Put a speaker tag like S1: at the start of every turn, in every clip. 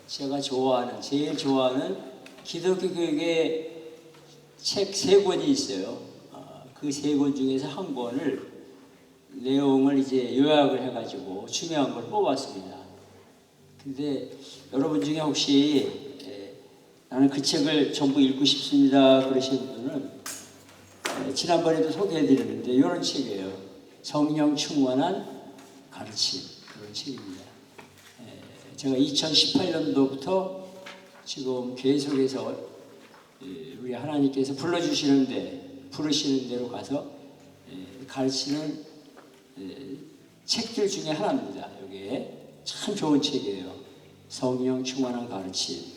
S1: 제가 제일 좋아하는 기독교 교육의 책 3권이 있어요. 그 3권 중에서 한 권을 내용을 이제 요약을 해가지고 중요한 걸 뽑았습니다. 근데 여러분 중에 혹시 나는 그 책을 전부 읽고 싶습니다 그러시는 분은 지난번에도 소개해드렸는데 이런 책이에요. 성령 충만한 가르침, 그런 책입니다. 제가 2018년도부터 지금 계속해서 우리 하나님께서 부르시는 대로 가서 가르치는 책들 중에 하나입니다. 이게 참 좋은 책이에요. 성령 충만한 가르침.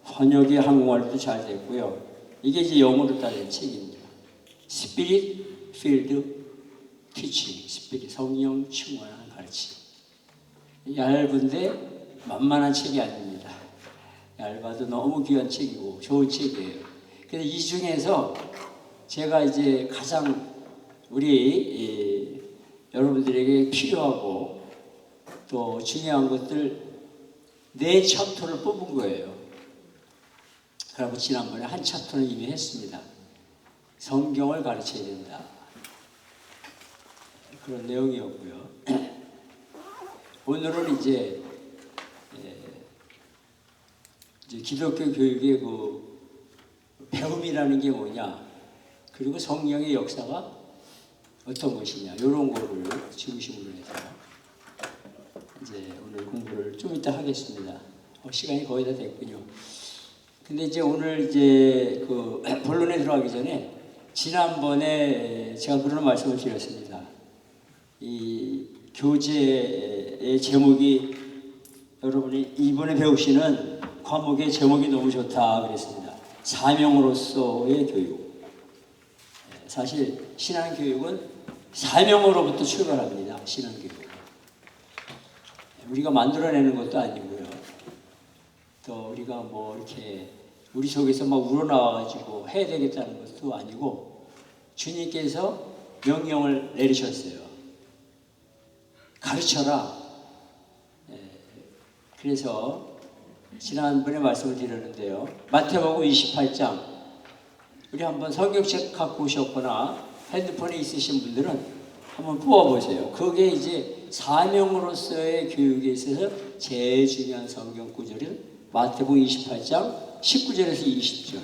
S1: 번역이 한국말로도 잘 됐고요. 이게 이제 영어로 따른 책입니다. Spirit Filled Teaching, 성령 충만한 가르침. 얇은데 만만한 책이 아닙니다. 얇아도 너무 귀한 책이고 좋은 책이에요. 그래서 이 중에서 제가 이제 가장 우리 여러분들에게 필요하고 또 중요한 것들 4챕터를 뽑은 거예요. 그리고 지난번에 한 챕터는 이미 했습니다. 성경을 가르쳐야 된다. 그런 내용이었고요. 오늘은 이제 기독교 교육의 그 배움이라는 게 뭐냐, 그리고 성령의 역사가 어떤 것이냐, 이런 거를 중심으로 해서 이제 오늘 공부를 좀 이따 하겠습니다. 시간이 거의 다 됐군요. 근데 이제 오늘 이제 그 본론에 들어가기 전에 지난번에 제가 그런 말씀을 드렸습니다. 이 교재의 제목이 여러분이 이번에 배우시는 과목의 제목이 너무 좋다 그랬습니다. 사명으로서의 교육. 사실 신앙교육은 사명으로부터 출발합니다. 신앙교육. 우리가 만들어내는 것도 아니고요. 또 우리가 뭐 이렇게 우리 속에서 막 우러나와가지고 해야 되겠다는 것도 아니고 주님께서 명령을 내리셨어요. 가르쳐라. 그래서 지난번에 말씀을 드렸는데요. 마태복음 28장, 우리 한번 성경책 갖고 오셨거나 핸드폰에 있으신 분들은 한번 뽑아보세요. 그게 이제 사명으로서의 교육에 있어서 제일 중요한 성경 구절은 마태복음 28장 19절에서 20절.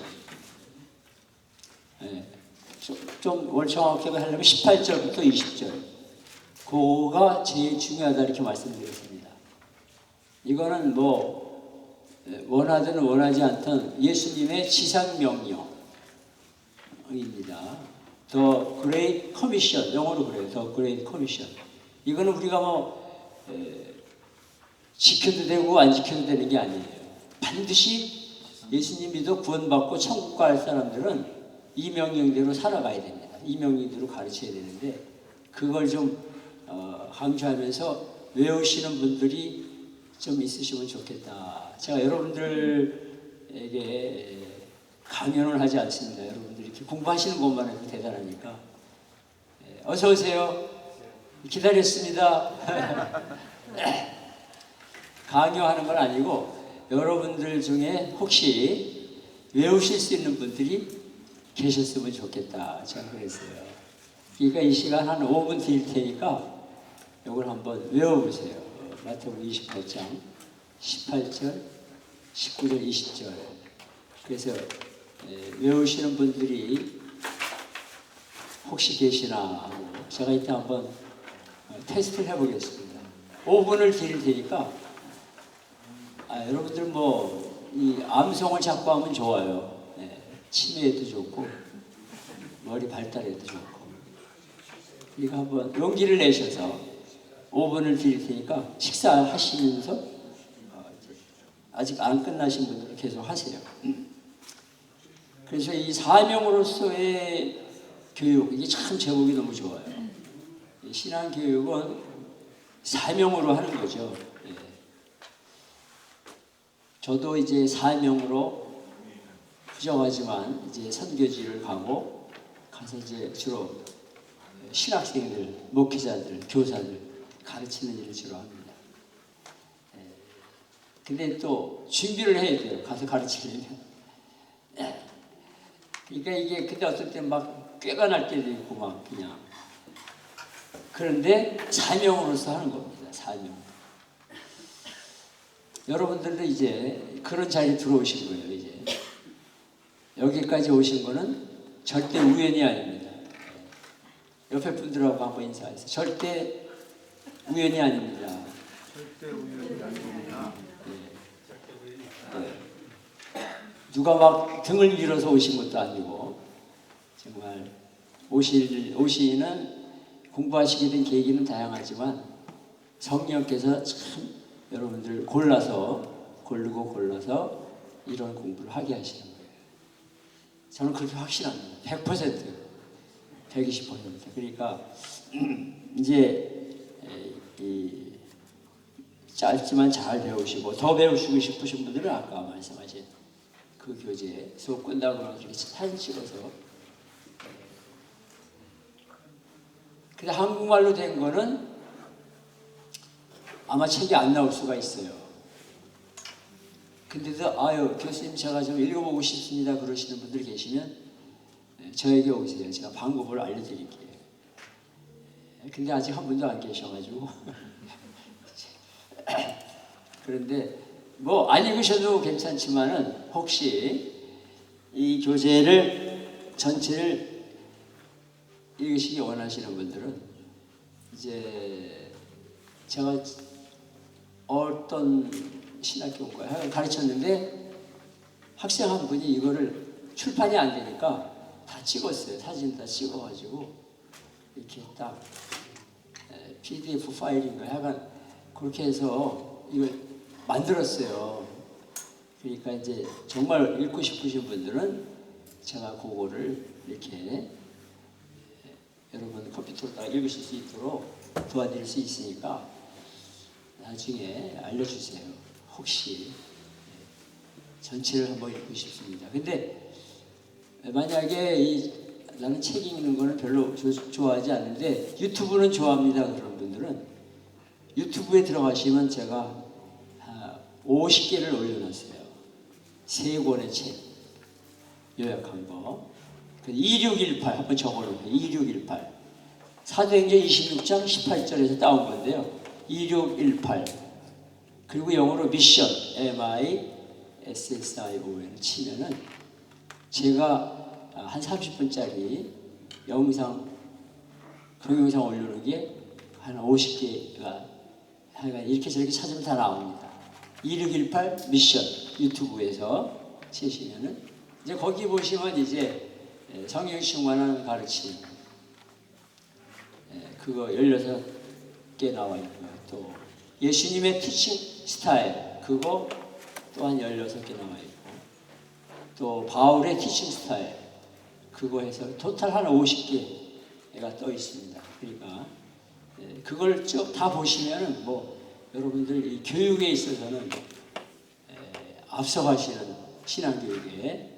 S1: 좀 정확하게 하려면 18절부터 20절. 그거가 제일 중요하다 이렇게 말씀드렸습니다. 이거는 뭐 원하든 원하지 않든 예수님의 지상명령입니다. The Great Commission, 영어로 그래요. The Great Commission. 이거는 우리가 뭐 지켜도 되고 안 지켜도 되는 게 아니에요. 반드시 예수님 믿어 구원받고 천국 갈 사람들은 이 명령대로 살아가야 됩니다. 이 명령대로 가르쳐야 되는데 그걸 좀 강조하면서 외우시는 분들이 좀 있으시면 좋겠다. 제가 여러분들에게 강연을 하지 않습니다. 여러분들이 이렇게 공부하시는 것만 해도 대단하니까. 어서 오세요. 기다렸습니다. 강요하는 건 아니고 여러분들 중에 혹시 외우실 수 있는 분들이 계셨으면 좋겠다. 제가 그랬어요. 그러니까 이 시간 한 5분 드릴 테니까 이걸 한번 외워보세요. 마태복음 28장 18절, 19절, 20절. 그래서 외우시는 분들이 혹시 계시나 하고 제가 이따 한번 테스트를 해보겠습니다. 5분을 드릴 테니까 여러분들 뭐 이 암송을 자꾸 하면 좋아요. 치매에도 좋고 머리 발달에도 좋고. 그러니까 한번 용기를 내셔서 5분을 드릴 테니까 식사하시면서 아직 안 끝나신 분들은 계속 하세요. 그래서 이 사명으로서의 교육, 이게 참 제목이 너무 좋아요. 신앙교육은 사명으로 하는 거죠. 저도 이제 사명으로 부정하지만 이제 선교지를 가서 이제 주로 신학생들, 목회자들, 교사들 가르치는 일을 주로 합니다. 근데 또 준비를 해야 돼요. 가서 가르치려면. 그러니까 이게 근데 어떨 때 막 꾀가 날 때도 있고 막 그냥. 그런데 사명으로서 하는 겁니다. 사명. 여러분들도 이제 그런 자리에 들어오신 거예요. 이제 여기까지 오신 거는 절대 우연이 아닙니다. 옆에 분들하고 한번 인사하세요. 절대 우연이 아닙니다.
S2: 절대 우연이 아닙니다.
S1: 네. 누가 막 등을 밀어서 오신 것도 아니고 정말 오시는 공부하시게 된 계기는 다양하지만 성령께서 참 여러분들 골라서 이런 공부를 하게 하시는 거예요. 저는 그렇게 확신합니다. 100%, 120%. 그러니까 이제 이 짧지만 잘 배우시고 더 배우시고 싶으신 분들은 아까 말씀하신 그 교재 수업 끝나고 나서 이렇게 사진 찍어서 근데 한국말로 된 거는 아마 책이 안 나올 수가 있어요. 근데도 아유 교수님 제가 좀 읽어보고 싶습니다 그러시는 분들 계시면 저에게 오세요. 제가 방법을 알려드릴게요. 근데 아직 한 분도 안 계셔가지고 그런데 뭐 안 읽으셔도 괜찮지만은 혹시 이 교재를 전체를 읽으시기 원하시는 분들은 이제 제가 어떤 신학교인가요? 가르쳤는데 학생 한 분이 이거를 출판이 안 되니까 다 찍었어요. 사진 다 찍어가지고 이렇게 딱 PDF 파일인가 약간 그렇게 해서 이걸 만들었어요. 그러니까 이제 정말 읽고 싶으신 분들은 제가 그거를 이렇게 여러분 컴퓨터로다가 읽으실 수 있도록 도와드릴 수 있으니까 나중에 알려주세요. 혹시 전체를 한번 읽고 싶습니다. 근데 만약에 나는 책 읽는 거는 별로 좋아하지 않는데 유튜브는 좋아합니다. 그런 분들은 유튜브에 들어가시면 제가 50개를 올려놨어요. 3권의 책 요약한 거. 2618 한번 적어놓으세요. 2618 사도행전 26장 18절에서 따온 건데요. 2618 그리고 영어로 미션 MISSION을 치면은 제가 한 30분짜리 동영상 올려놓은 게 한 50개가 하여간 이렇게 저렇게 찾으면 다 나옵니다. 2618 미션 유튜브에서 치시면은 이제 거기 보시면 이제 성경 충만한 가르침 그거 16개 나와 있고요. 또 예수님의 티칭 스타일 그거 또한 16개 나와 있고 또 바울의 티칭 스타일 그거 해서 토탈 한 50개가 떠 있습니다. 그러니까 그걸 쭉 다 보시면은 뭐 여러분들 이 교육에 있어서는 앞서가시는 신앙교육에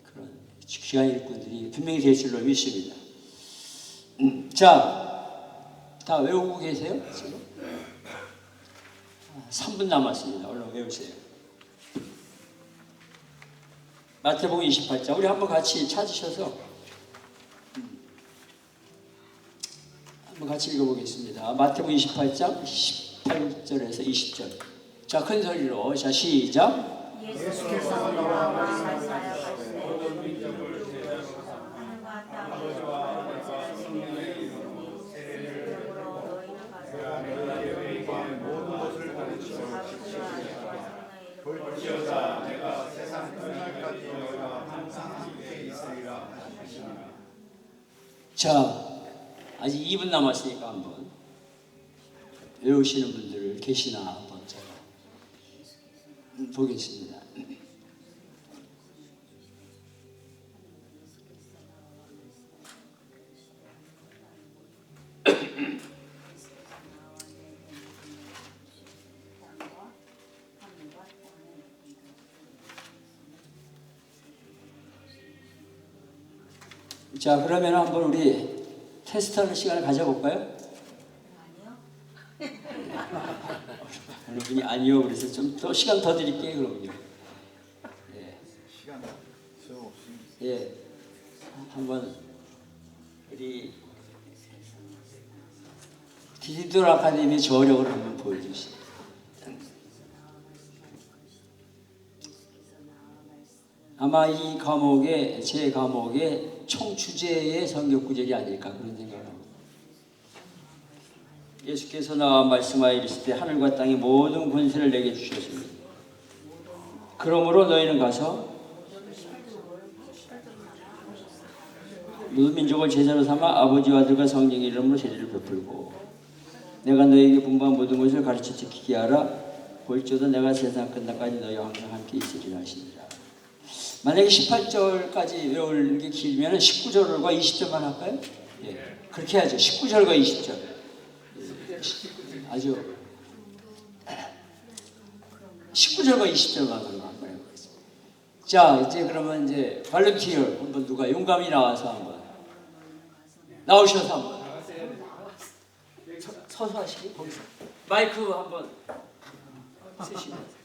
S1: 그런 귀한 일꾼들이 분명히 될 줄로 믿습니다. 자, 다 외우고 계세요? 지금? 3분 남았습니다. 얼른 외우세요. 마태복음 28장 우리 한번 같이 찾으셔서 한번 같이 읽어보겠습니다. 마태복음 28장 18절에서 20절. 자, 큰 소리로 자 시작.
S3: 예수께서 너와 말씀하시되 모든 민족을 너희에게 모든 것을 가르치고 볼지어다 내가 세상 끝날까지 너희와 항상 함께 있으리라 하시니라.
S1: 자, 아직 2분 남았으니까 한번 외우시는 분들 계시나 한번 제가 보겠습니다. 자, 그러면 한번 우리 테스트하는 시간을 가져볼까요?
S3: 아니요.
S1: 그분이 아니요. 그래서 좀 더 시간 더 드릴게요. 그럼요. 예,
S2: 시간 소용없이
S1: 예, 한번 우리 디지털 아카데미 저력을 한번 보여주시죠. 아마 이 과목의 제 과목의 총 주제의 성경 구절이 아닐까 그런 생각을 합니다. 예수께서 나와 말씀하여 이르실 때 하늘과 땅의 모든 권세를 내게 주셨습니다. 그러므로 너희는 가서 모든 민족을 제자로 삼아 아버지와 아들과 성령의 이름으로 세례를 베풀고 내가 너희에게 분부한 모든 것을 가르쳐 지키게 하라. 볼지어다 내가 세상 끝날까지 너희와 항상 함께 있으리라 하시니라. 만약에 18절까지 외울 게 길면 19절과 20절만 할까요? 예, 그렇게 하죠. 19절과 20절. 예, 아주 19절과 20절만 한번 해보겠습니다. 자, 이제 그러면 이제 발렌티어 한번 누가 용감히 나와서 한번 나오셔서 한번 서서 하시기 거기서 마이크 한번 쓰시면.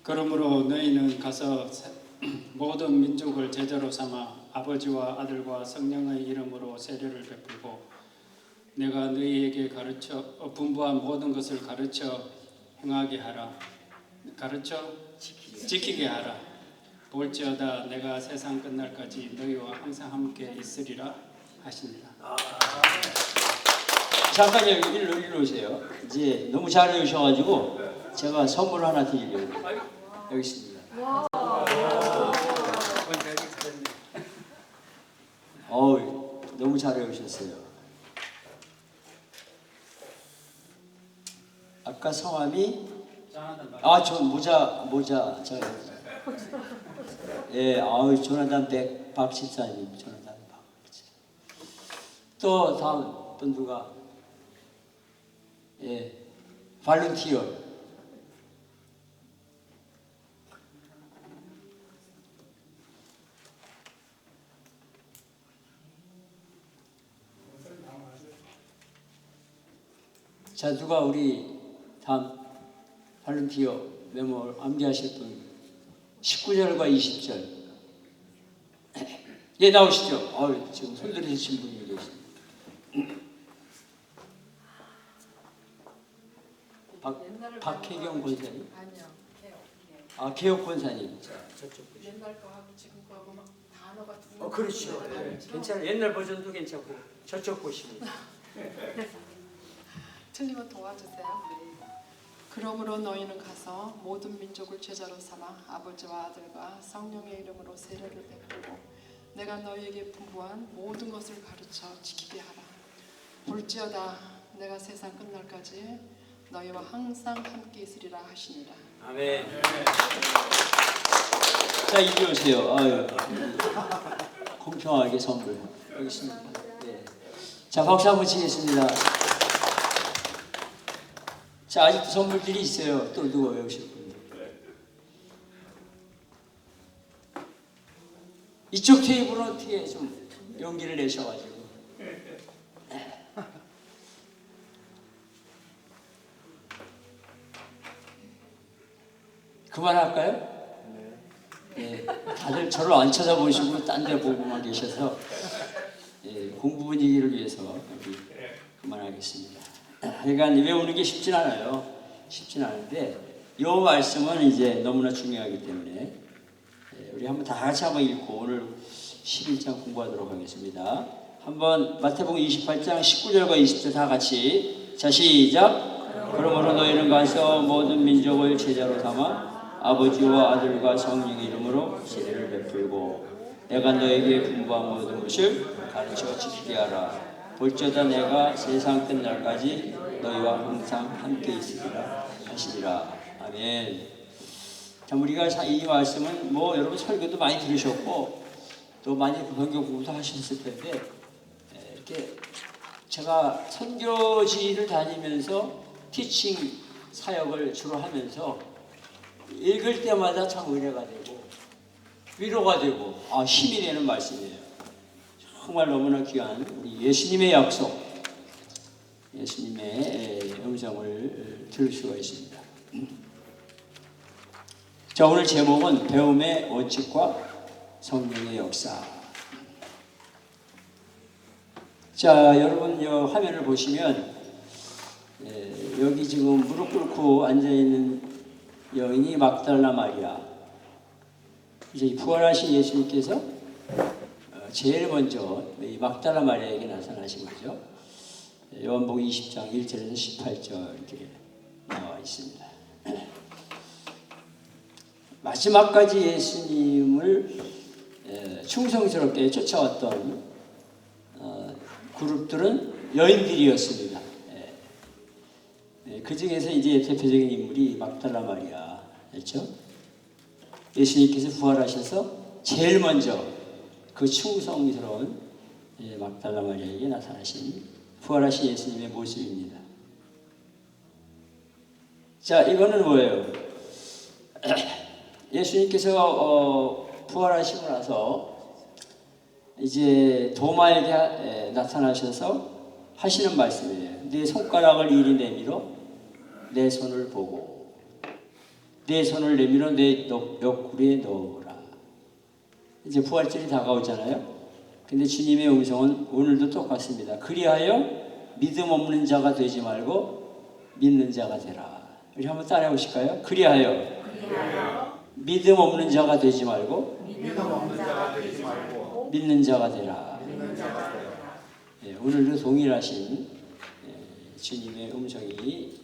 S4: 그러므로 너희는 가서 모든 민족을 제자로 삼아 아버지와 아들과 성령의 이름으로 세례를 베풀고 내가 너희에게 분부한 모든 것을 가르쳐 행하게 하라. 가르쳐 지키게 하라. 볼지어다 내가 세상 끝날까지 너희와 항상 함께 있으리라 하시니라.
S1: 잠깐 일로 오세요. 이제 너무 잘 외우셔가지고 제가 선물 하나 드리려고. 여기 있습니다. 어우, 너무 잘 외우셨어요. 아까 성함이 저 모자 예, 아우 조나단 박 집사님, 조나단 박 집사. 또 다음 분 누가? 예, 발렌티어. 자, 누가 우리 다음 발렌티어 메모 암기하실 분 19절과 20절. 예, 나오시죠. 지금 손 들으신 분이 계십니다. 박혜경 권사님?
S5: 아니요, 개혁.
S1: 개혁 권사님. 자, 저쪽 보시죠.
S5: 옛날 거하고 지금 거하고 막 단어가 두
S1: 그렇죠. 예, 괜찮아요. 옛날 버전도 괜찮고 저쪽 보시면.
S5: 틀리면 도와주세요. 그러므로 너희는 가서 모든 민족을 제자로 삼아 아버지와 아들과 성령의 이름으로 세례를 베풀고 내가 너희에게 분부한 모든 것을 가르쳐 지키게 하라. 볼지어다 내가 세상 끝날까지 너희와 항상 함께 있으리라 하시니라.
S1: 아멘. 자, 이리 오세요. 공평하게 선물 여기 있습니다. 네. 자, 박수 한번 치겠습니다. 자, 아직도 선물들이 있어요. 또 누가 외우실 분? 이쪽 테이블은 어떻게 좀 용기를 내셔가지고. 그만할까요? 네. 다들 저를 안 쳐다보시고 딴 데 보고만 계셔서 공부 분위기를 위해서 여기 그만하겠습니다. 하여간 외우는 게 쉽진 않아요. 쉽진 않은데 이 말씀은 이제 너무나 중요하기 때문에 우리 한번 다 같이 한번 읽고 오늘 11장 공부하도록 하겠습니다. 한번 마태복음 28장 19절과 20절 다 같이 자 시작. 그러므로 너희는 가서 모든 민족을 제자로 삼아 아버지와 아들과 성령의 이름으로 세례를 베풀고 내가 너에게 분부한 모든 것을 가르쳐 지키게 하라. 볼지어다 내가 세상 끝날까지 너희와 항상 함께 있으리라 하시리라. 아멘. 자, 우리가 이 말씀은 여러분 설교도 많이 들으셨고 또 많이 성경 공부도 하셨을 텐데 이렇게 제가 선교지를 다니면서 티칭 사역을 주로 하면서 읽을 때마다 참 은혜가 되고 위로가 되고 힘이 되는 말씀이에요. 정말 너무나 귀한 우리 예수님의 약속, 예수님의 음성을 들을 수가 있습니다. 자, 오늘 제목은 배움의 원칙과 성령의 역사. 자, 여러분 화면을 보시면 여기 지금 무릎 꿇고 앉아있는 여인이 막달라 마리아. 이제 부활하신 예수님께서 제일 먼저 이 막달라 마리아에게 나타나신 거죠. 요한복음 20장 1절에서 18절 이렇게 나와 있습니다. 마지막까지 예수님을 충성스럽게 쫓아왔던 그룹들은 여인들이었습니다. 그 중에서 이제 대표적인 인물이 막달라 마리아였죠. 예수님께서 부활하셔서 제일 먼저 그 충성스러운 막달라 마리아에게 나타나신 부활하신 예수님의 모습입니다. 자, 이거는 뭐예요? 예수님께서 부활하시고 나서 이제 도마에게 나타나셔서 하시는 말씀이에요. 네 손가락을 이리 내밀어 내 손을 보고 내 손을 내밀어 내 옆구리에 넣어보라. 이제 부활절이 다가오잖아요. 근데 주님의 음성은 오늘도 똑같습니다. 그리하여 믿음 없는 자가 되지 말고 믿는 자가 되라. 우리 한번 따라해 보실까요? 그리하여 믿음 없는 자가 되지 말고 믿는 자가 되라. 오늘도 동일하신 주님의 음성이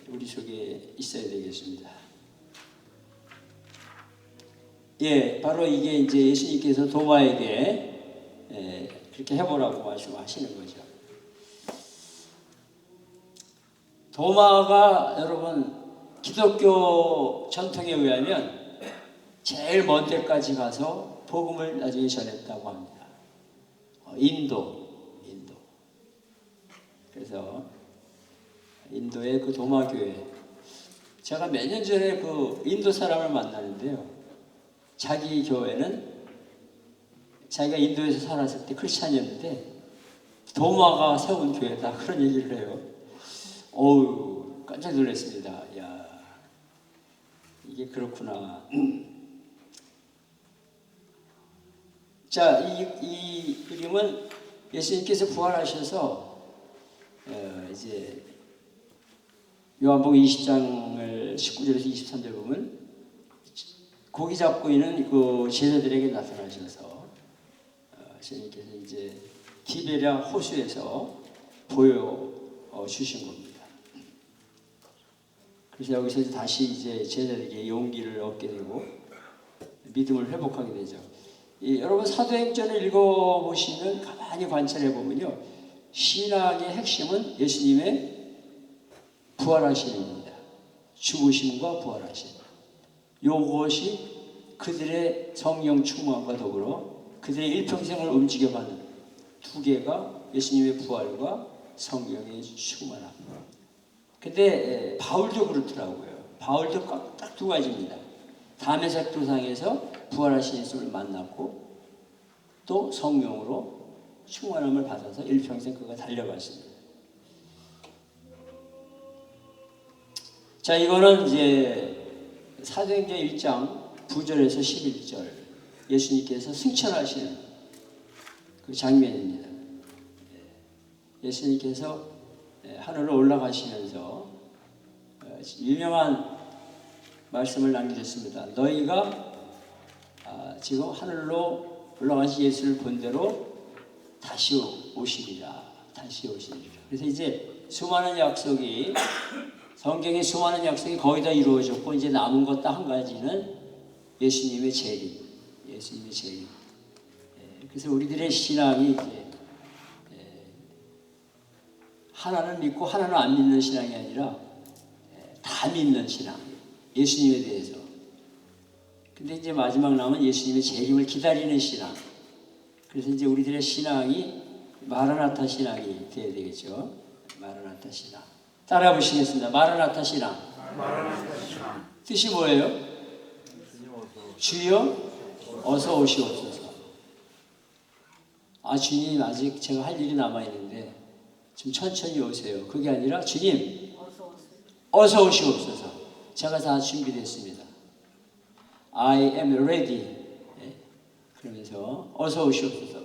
S1: 우리 속에 있어야 되겠습니다. 바로 이게 이제 예수님께서 도마에게 그렇게 해보라고 말씀하시는 거죠. 도마가 여러분 기독교 전통에 의하면 제일 먼 데까지 가서 복음을 나중에 전했다고 합니다. 인도. 그래서 인도의 그 도마교회, 제가 몇 년 전에 그 인도 사람을 만나는데요. 자기 교회는 자기가 인도에서 살았을 때 크리스찬이었는데 도마가 세운 교회다, 그런 얘기를 해요. 어우, 깜짝 놀랐습니다. 야, 이게 그렇구나. 자, 이 그림은 예수님께서 부활하셔서 이제 요한복음 20장을 19절에서 23절 보면 고기 잡고 있는 그 제자들에게 나타나셔서 예수님께서 이제 디베랴 호수에서 보여 주신 겁니다. 그래서 여기서 다시 이제 제자들에게 용기를 얻게 되고 믿음을 회복하게 되죠. 여러분 사도행전을 읽어보시면 가만히 관찰해 보면요, 신앙의 핵심은 예수님의 부활하심입니다. 죽으심과 부활하심. 요것이 그들의 성령 충만과 더불어 그들의 일평생을 움직여가는 두 개가 예수님의 부활과 성령의 충만함. 근데 바울도 그렇더라고요. 바울도 딱 두 가지입니다. 다메섹 도상에서 부활하신 예수를 만났고 또 성령으로 충만함을 받아서 일평생 그가 달려갔습니다. 자, 이거는 이제 사도행전 1장 9절에서 11절 예수님께서 승천하시는 그 장면입니다. 예수님께서 하늘로 올라가시면서 유명한 말씀을 남기셨습니다. 너희가 지금 하늘로 올라가신 예수를 본 대로 다시 오시리라. 그래서 이제 수많은 약속이, 성경의 수많은 약속이 거의 다 이루어졌고 이제 남은 것 딱 한 가지는 예수님의 재림. 그래서 우리들의 신앙이 이제 하나는 믿고 하나는 안 믿는 신앙이 아니라 다 믿는 신앙, 예수님에 대해서. 근데 이제 마지막 남은 예수님의 재림을 기다리는 신앙. 그래서 이제 우리들의 신앙이 마라나타 신앙이 되어야 되겠죠. 마라나타 신앙. 따라 보시겠습니다. 마라나타 신앙. 뜻이 뭐예요? 주여 어서 오시옵소서. 아 주님 아직 제가 할 일이 남아 있는데 좀 천천히 오세요. 그게 아니라 주님 어서 오시옵소서. 제가 다 준비됐습니다. I am ready. 예. 그러면서 어서 오시옵소서.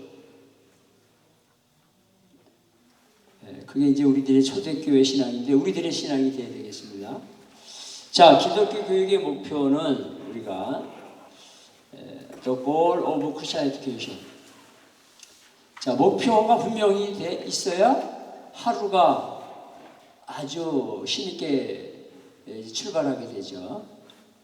S1: 예. 그게 이제 우리들의 초대교회 신앙인데 우리들의 신앙이 되어야 되겠습니다. 자, 기독교 교육의 목표는 우리가 The goal of Christian education. 자, 목표가 분명히 돼 있어야 하루가 아주 힘있게 출발하게 되죠.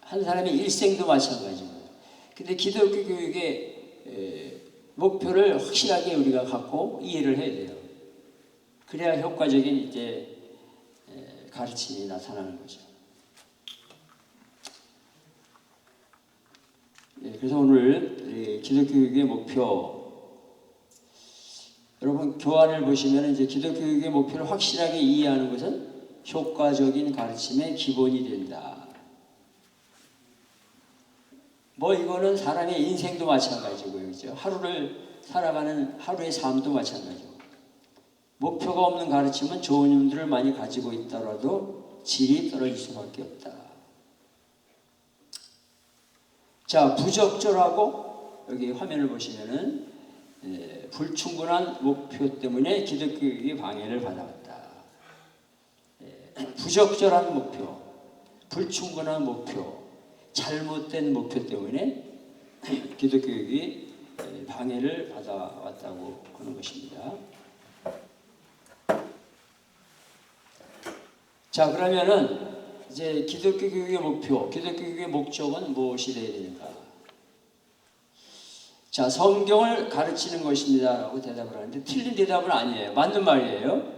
S1: 한 사람의 일생도 마찬가지입니다. 근데 기독교 교육의 목표를 확실하게 우리가 갖고 이해를 해야 돼요. 그래야 효과적인 이제 가르침이 나타나는 거죠. 그래서 오늘 기독교 교육의 목표, 여러분 교환을 보시면 이제 기독교 교육의 목표를 확실하게 이해하는 것은 효과적인 가르침의 기본이 된다. 뭐 이거는 사람의 인생도 마찬가지고요, 그죠? 하루를 살아가는 하루의 삶도 마찬가지고. 목표가 없는 가르침은 좋은 점들을 많이 가지고 있더라도 질이 떨어질 수밖에 없다. 자, 부적절하고 여기 화면을 보시면은 불충분한 목표 때문에 기독교 교육이 방해를 받아왔다. 부적절한 목표, 불충분한 목표, 잘못된 목표 때문에 기독교 교육이 방해를 받아왔다고 하는 것입니다. 자, 그러면은 이제 기독교 교육의 목표, 기독교 교육의 목적은 무엇이 되어야 되는가? 자, 성경을 가르치는 것입니다 라고 대답을 하는데 틀린 대답은 아니에요. 맞는 말이에요.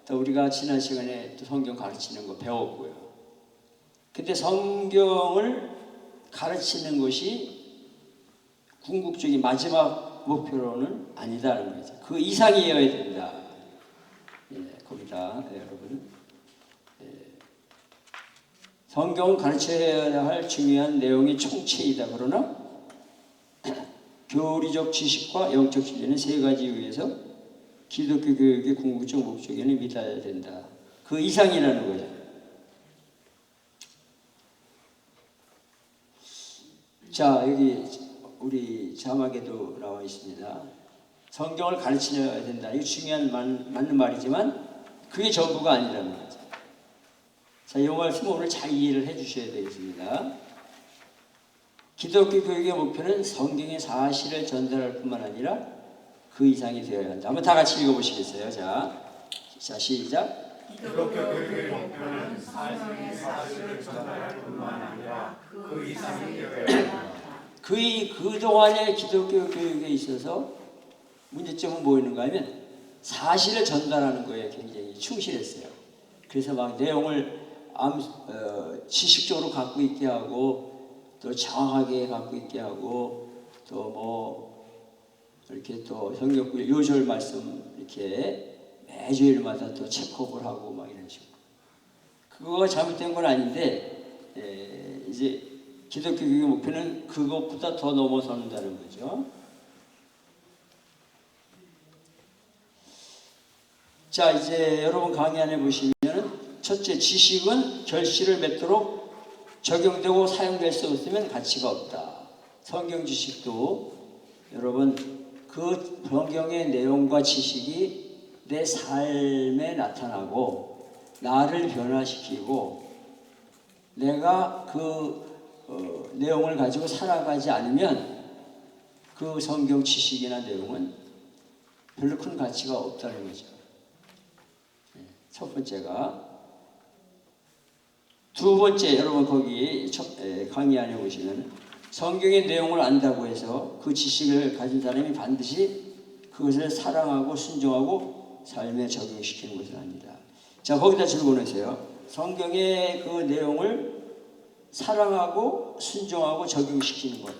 S1: 또 우리가 지난 시간에 또 성경 가르치는 거 배웠고요. 근데 성경을 가르치는 것이 궁극적인 마지막 목표로는 아니다는 거죠. 그 이상이어야 된다. 거기다 여러분. 성경은 가르쳐야 할 중요한 내용의 총체이다. 그러나 교리적 지식과 영적 진리는 세 가지에 의해서 기독교 교육의 궁극적 목적에는 믿어야 된다. 그 이상이라는 거죠. 자, 여기 우리 자막에도 나와 있습니다. 성경을 가르쳐야 된다. 이거 중요한 맞는 말이지만 그게 전부가 아니라는 거죠. 자, 이 말씀 오늘 잘 이해를 해 주셔야 되겠습니다. 기독교 교육의 목표는 성경의 사실을 전달할 뿐만 아니라 그 이상이 되어야 한다. 한번 다 같이 읽어보시겠어요? 자, 시작.
S3: 기독교 교육의 목표는 성경의 사실을 전달할 뿐만 아니라 그 이상이 되어야 한다.
S1: 그동안의 기독교 교육에 있어서 문제점은 뭐였는가 하면 사실을 전달하는 거에 굉장히 충실했어요. 그래서 막 내용을 지식적으로 갖고 있게 하고 또 정확하게 갖고 있게 하고 또 뭐 이렇게 또 성경 요절 말씀 이렇게 매주일마다 또 체크업을 하고 막 이런 식으로. 그거가 잘못된 건 아닌데 이제 기독교 교육의 목표는 그것보다 더 넘어선다는 거죠. 자, 이제 여러분 강의 안에 보시면은 첫째, 지식은 결실을 맺도록 적용되고 사용될 수 없으면 가치가 없다. 성경 지식도 여러분 그 성경의 내용과 지식이 내 삶에 나타나고 나를 변화시키고 내가 그 내용을 가지고 살아가지 않으면 그 성경 지식이나 내용은 별로 큰 가치가 없다는 거죠. 첫 번째가. 두 번째, 여러분 거기 강의 안에 보시면 성경의 내용을 안다고 해서 그 지식을 가진 사람이 반드시 그것을 사랑하고 순종하고 삶에 적용시키는 것은 아니다. 자, 거기다 적어놓으세요. 성경의 그 내용을 사랑하고 순종하고 적용시키는 것.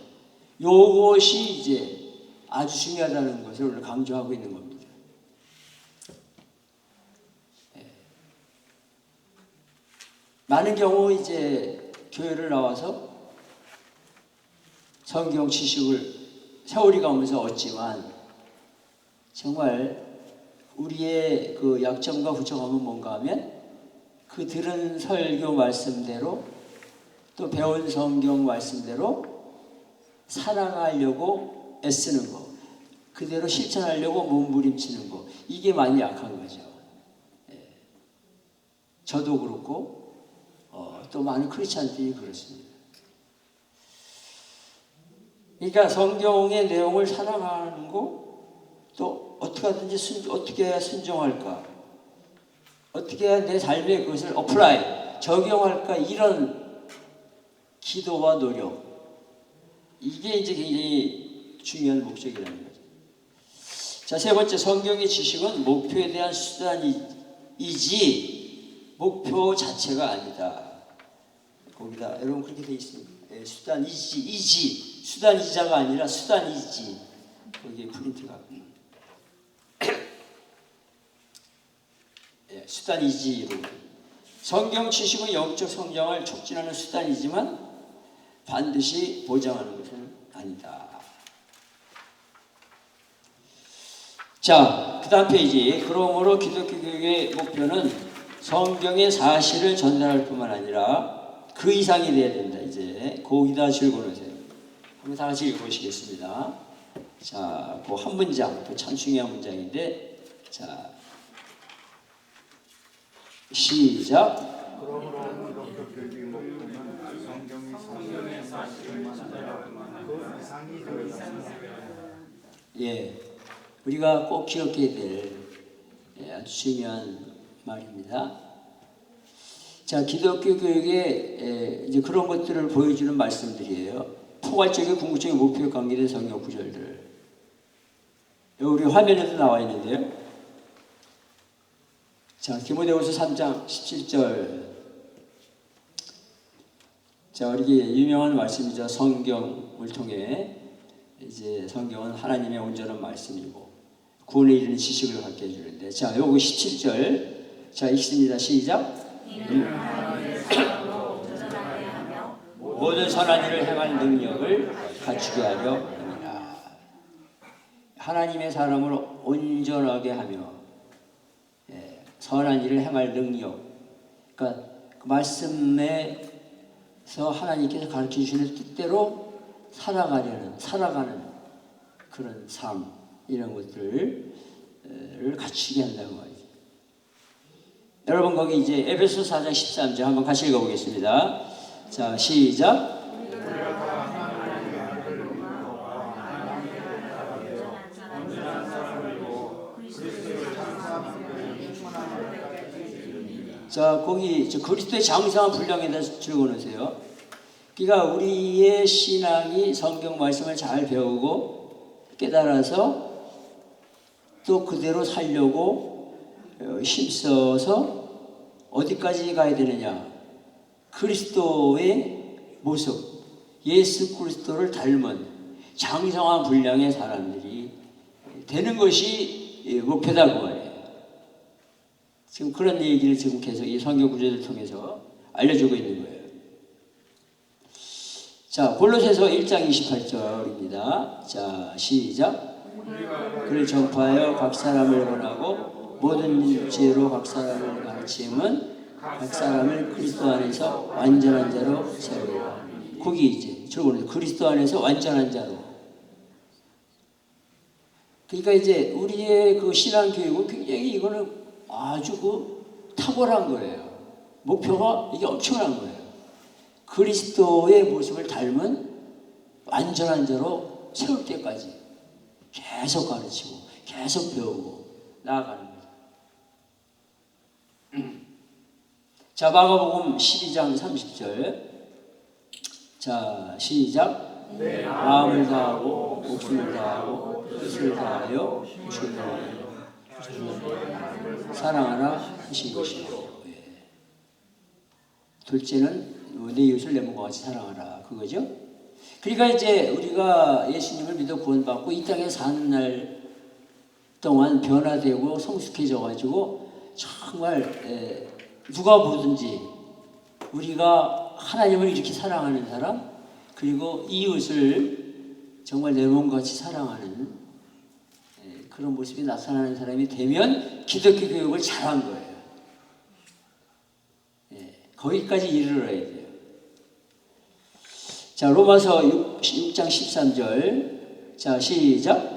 S1: 요것이 이제 아주 중요하다는 것을 오늘 강조하고 있는 겁니다. 많은 경우 이제 교회를 나와서 성경 지식을 세월이 가면서 얻지만 정말 우리의 그 약점과 부족함은 뭔가 하면 그 들은 설교 말씀대로 또 배운 성경 말씀대로 살아가려고 애쓰는 거, 그대로 실천하려고 몸부림치는 거, 이게 많이 약한 거죠. 예. 저도 그렇고 또 많은 크리스찬들이 그렇습니다. 그러니까 성경의 내용을 살아가는 거, 또 어떻게 하든지 어떻게 해야 순종할까, 어떻게 해야 내 삶에 그것을 어플라이, 적용할까, 이런 기도와 노력, 이게 이제 굉장히 중요한 목적이라는 거죠. 자, 세 번째, 성경의 지식은 목표에 대한 수단이지 목표 자체가 아니다. 거기다 여러분 그렇게 돼 있습니다. 예, 수단이자가 아니라 수단이지. 거기에 프린트가 예, 수단이지로. 성경 지식은 영적 성장을 촉진하는 수단이지만 반드시 보장하는 것은 아니다. 자, 그 다음 페이지. 그러므로 기독교 교육의 목표는 성경의 사실을 전달할 뿐만 아니라 그 이상이 돼야 된다. 이제 거기다 줄거놓으세요. 한번 다 같이 읽어보시겠습니다. 자, 그 한 문장, 또 참 중요한 문장인데, 자, 시작.
S2: 그러므로 기독교 교육의 목표는 성경의 사실뿐만 아니라 그 이상이 되어야 한다.
S1: 예, 우리가 꼭 기억해야 될 아주 중요한 말입니다. 자, 기독교 교육에 이제 그런 것들을 보여주는 말씀들이에요. 포괄적인 궁극적인 목표에 관계된 성경 구절들. 우리 화면에도 나와 있는데요. 자, 디모데후서 3장 17절. 자, 우리 유명한 말씀이죠. 성경을 통해 이제 성경은 하나님의 온전한 말씀이고 구원에 이르는 지식을 갖게 해주는데, 자, 요거 17절. 자, 읽습니다. 시작. 모든 선한 일을 행할 능력을 갖추게 하려 합니다. 하나님의 사람을 온전하게 하며 선한 일을 행할 능력, 그러니까 그 말씀에서 하나님께서 가르쳐 주시는 뜻대로 살아가는 그런 삶, 이런 것들을 갖추게 한다는 말이죠. 여러분 거기 이제 에베소 4장 13절 한번 같이 읽어보겠습니다. 자, 시작. 자, 거기 그리스도의 장성한 분량에다 적어놓으세요. 그러니까 우리의 신앙이 성경 말씀을 잘 배우고 깨달아서 또 그대로 살려고 힘써서 어디까지 가야 되느냐? 그리스도의 모습, 예수 그리스도를 닮은 장성한 분량의 사람들이 되는 것이 목표다 그 말이에요. 지금 그런 얘기를 지금 계속 이 성경 구절을 통해서 알려주고 있는 거예요. 자, 골로새서 1장 28절입니다. 자, 시작. 그를 전파하여 각 사람을 권하고 모든 지혜로 각 사람을 가르침은 각 사람을 그리스도 안에서 완전한 자로 세우라. 거기 이제 저거는 그리스도 안에서 완전한 자로. 그러니까 이제 우리의 그 신앙 교육은 굉장히 이거는 아주 그 탁월한 거예요. 목표가 이게 엄청난 거예요. 그리스도의 모습을 닮은 완전한 자로 세울 때까지 계속 가르치고 계속 배우고 나아가는 거예요. 자, 마가복음 12장 30절. 자, 시작. 마음을 다하고 목숨을 다하고 뜻을 다하여 주를 사랑하라 하신 것이요. 둘째는 내 이웃을 내 몸과 같이 사랑하라, 그거죠. 그러니까 이제 우리가 예수님을 믿어 구원받고 이 땅에 사는 날 동안 변화되고 성숙해져 가지고 정말 누가 보든지 우리가 하나님을 이렇게 사랑하는 사람, 그리고 이웃을 정말 내 몸과 같이 사랑하는 그런 모습이 나타나는 사람이 되면 기독교 교육을 잘한 거예요. 거기까지 이르러야 돼요. 자, 로마서 6장 13절. 자, 시작.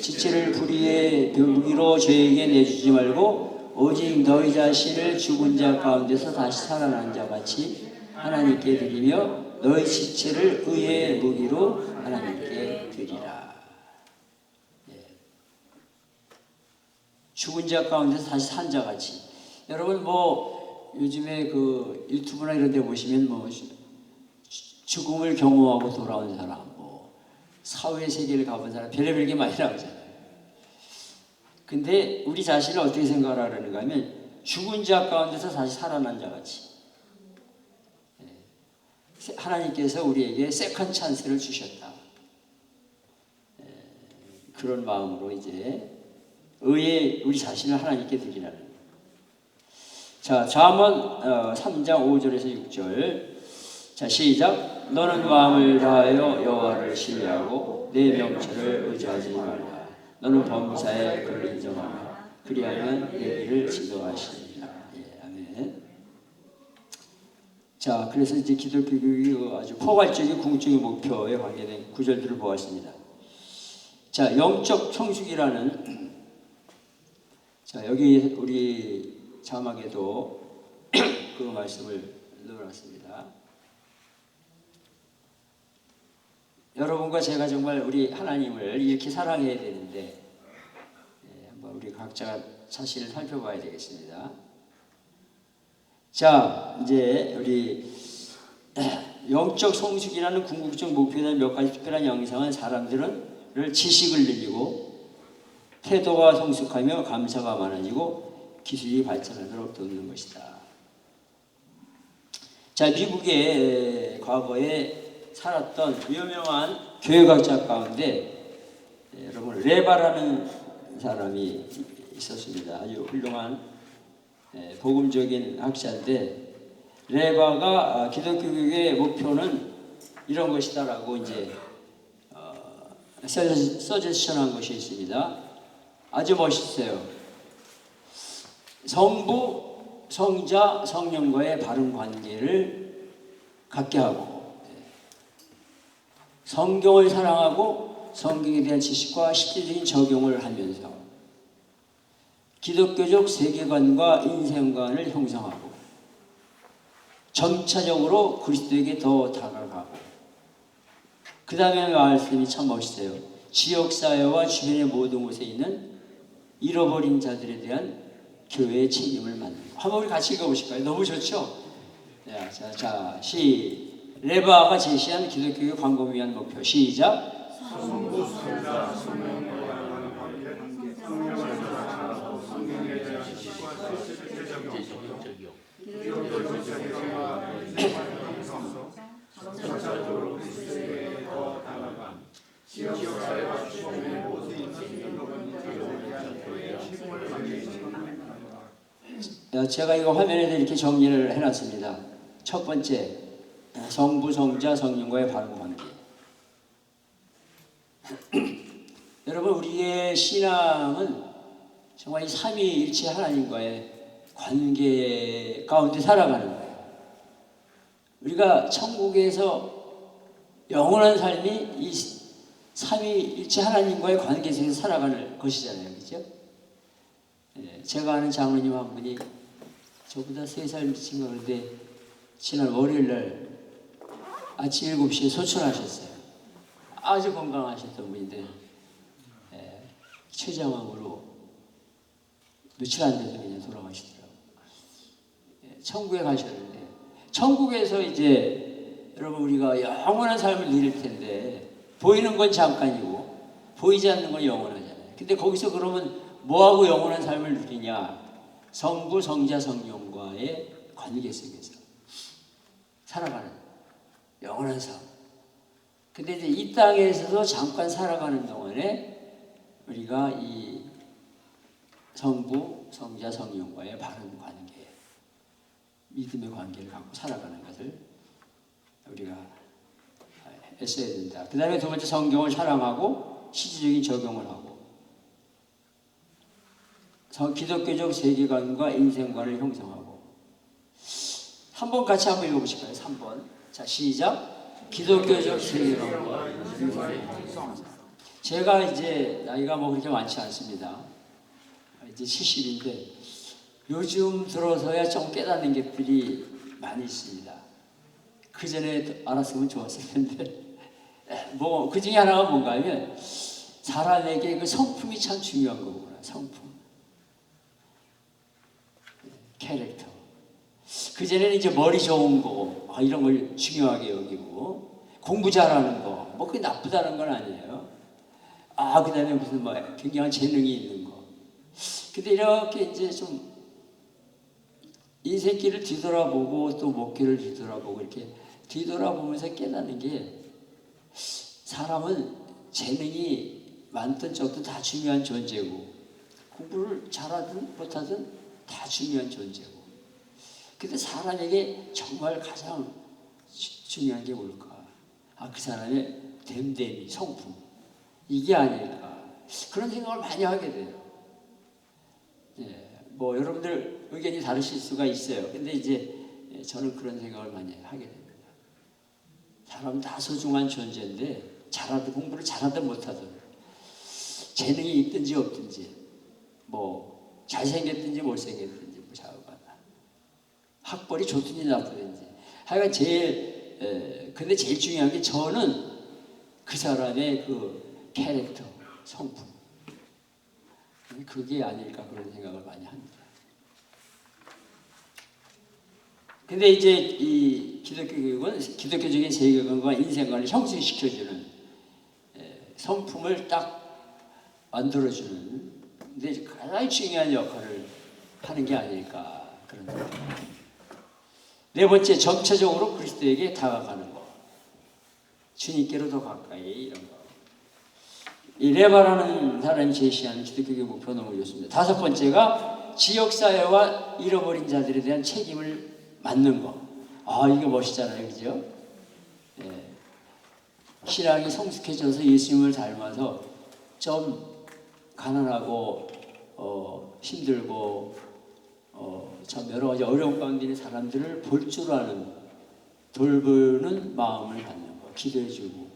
S1: 지체를 불의의 무기로 죄에게 내주지 말고 오직 너희 자신을 죽은 자 가운데서 다시 살아난 자 같이 하나님께 드리며 너희 지체를 의의 무기로 하나님께 드리라. 죽은 자 가운데서 다시 산 자 같이. 여러분 뭐 요즘에 그 유튜브나 이런 데 보시면 뭐 죽음을 경험하고 돌아온 사람, 뭐 사후의 세계를 가본 사람, 별의별 게 많이 나오잖아요. 근데 우리 자신을 어떻게 생각하라는가 하면 죽은 자 가운데서 다시 살아난 자 같이. 하나님께서 우리에게 세컨 찬스를 주셨다. 그런 마음으로 이제 의의 우리 자신을 하나님께 드리라는 거예요. 자, 잠언 3장 5절에서 6절. 자, 시작. 너는 마음을 다하여 여호와를 신뢰하고 내 명철을 의지하지 말라. 너는 범사에 그를 인정하라. 그리하면 내 길을 지도하시리라. 예, 아멘. 자, 그래서 이제 기독교 교육이 아주 포괄적인 궁극적인 목표에 관계된 구절들을 보았습니다. 자, 영적 성숙이라는 자, 여기 우리 자막에도 그 말씀을 넣어놨습니다. 여러분과 제가 정말 우리 하나님을 이렇게 사랑해야 되는데 한번 우리 각자 자신을 살펴봐야 되겠습니다. 자, 이제 우리 영적 성숙이라는 궁극적 목표에 대한 몇 가지 특별한 영상은 사람들을 지식을 늘리고 태도가 성숙하며 감사가 많아지고 기술이 발전하도록 돕는 것이다. 자, 미국의 과거에 살았던 유명한 교회학자 가운데 여러분 레바라는 사람이 있었습니다. 아주 훌륭한 복음적인 학자인데 레바가 기독교 교육의 목표는 이런 것이다라고 이제 서제션한 것이 있습니다. 아주 멋있어요. 성부, 성자, 성령과의 바른 관계를 갖게 하고 성경을 사랑하고 성경에 대한 지식과 실질적인 적용을 하면서 기독교적 세계관과 인생관을 형성하고 점차적으로 그리스도에게 더 다가가고 그 다음에 말씀이 참 멋있어요. 지역사회와 주변의 모든 곳에 있는 잃어버린 자들에 대한 교회의 책임을 맡는 거. 한번 우리 같이 읽어보실까요? 너무 좋죠? 자, 레바가 제시한 기독교의 광고를 위한 목표. 시작. 제가 이거 화면에도 이렇게 정리를 해놨습니다. 첫 번째, 성부, 성자, 성령과의 바른 관계. 여러분, 우리의 신앙은 정말 이 삼위일체 하나님과의 관계 가운데 살아가는 거예요. 우리가 천국에서 영원한 삶이 이 삼위일체 하나님과의 관계 속에서 살아가는 것이잖아요. 그렇죠? 제가 아는 장로님 한 분이 저보다 3살 미친 건데 지난 월요일날 아침 7시에 소천하셨어요. 아주 건강하셨던 분인데 췌장암으로 며칠 안 돼서 그냥 돌아가시더라고요. 천국에 가셨는데 천국에서 이제 여러분 우리가 영원한 삶을 누릴 텐데 보이는 건 잠깐이고 보이지 않는 건 영원하잖아요. 근데 거기서 그러면 뭐하고 영원한 삶을 누리냐? 성부, 성자, 성령과의 관계 속에서 살아가는 영원한 삶. 근데 이제 이 땅에서도 잠깐 살아가는 동안에 우리가 이 성부, 성자, 성령과의 바른 관계, 믿음의 관계를 갖고 살아가는 것을 우리가 애써야 된다. 그 다음에 두 번째 성경을 사랑하고 실질적인 적용을 하고 기독교적 세계관과 인생관을 형성하고. 한번 같이 한번 읽어보실까요? 3번. 자, 시작. 기독교적 세계관과 인생관을 형성하고. 제가 이제 나이가 뭐 그렇게 많지 않습니다. 이제 70인데 요즘 들어서야 좀 깨닫는 것들이 많이 있습니다. 그 전에 알았으면 좋았을 텐데 뭐 그 중에 하나가 뭔가 하면 사람에게 그 성품이 참 중요한 거구나. 성품, 캐릭터. 그 전에는 이제 머리 좋은 거 이런 걸 중요하게 여기고 공부 잘하는 거 뭐 그게 나쁘다는 건 아니에요. 그다음에 무슨 뭐 굉장한 재능이 있는 거. 근데 이렇게 이제 좀 인생길을 뒤돌아보고 또 목표를 뒤돌아보고 이렇게 뒤돌아보면서 깨닫는 게 사람은 재능이 많든 적든 다 중요한 존재고 공부를 잘하든 못하든 다 중요한 존재고 근데 사람에게 정말 가장 중요한 게 뭘까? 그 사람의 됨됨이, 성품 이게 아닐까 그런 생각을 많이 하게 돼요. 뭐 여러분들 의견이 다르실 수가 있어요. 근데 이제 저는 그런 생각을 많이 하게 됩니다. 사람은 다 소중한 존재인데 잘하든 공부를 잘하든 못하든 재능이 있든지 없든지 뭐 잘생겼든지 못생겼든지 뭐 학벌이 좋든지 나쁘든지 하여간 근데 제일 중요한 게 저는 그 사람의 그 캐릭터, 성품 그게 아닐까 그런 생각을 많이 합니다. 근데 이제 이 기독교 교육은 기독교적인 세계관과 인생관을 형성시켜주는 성품을 딱 만들어주는 근데 가장 중요한 역할을 하는 게 아닐까 그런 생각입니다. 네 번째, 점차적으로 그리스도에게 다가가는 것. 주님께로 더 가까이 이런 거. 이 레바라는 사람이 제시하는 기독교의 목표 너무 좋습니다. 다섯 번째가 지역사회와 잃어버린 자들에 대한 책임을 맡는 거. 이게 멋있잖아요. 그죠? 신앙이 성숙해져서 예수님을 닮아서 좀 가난하고 힘들고 참 여러 가지 어려운 가운데 있는 사람들을 볼 줄 아는 돌보는 마음을 갖는 거. 기도해주고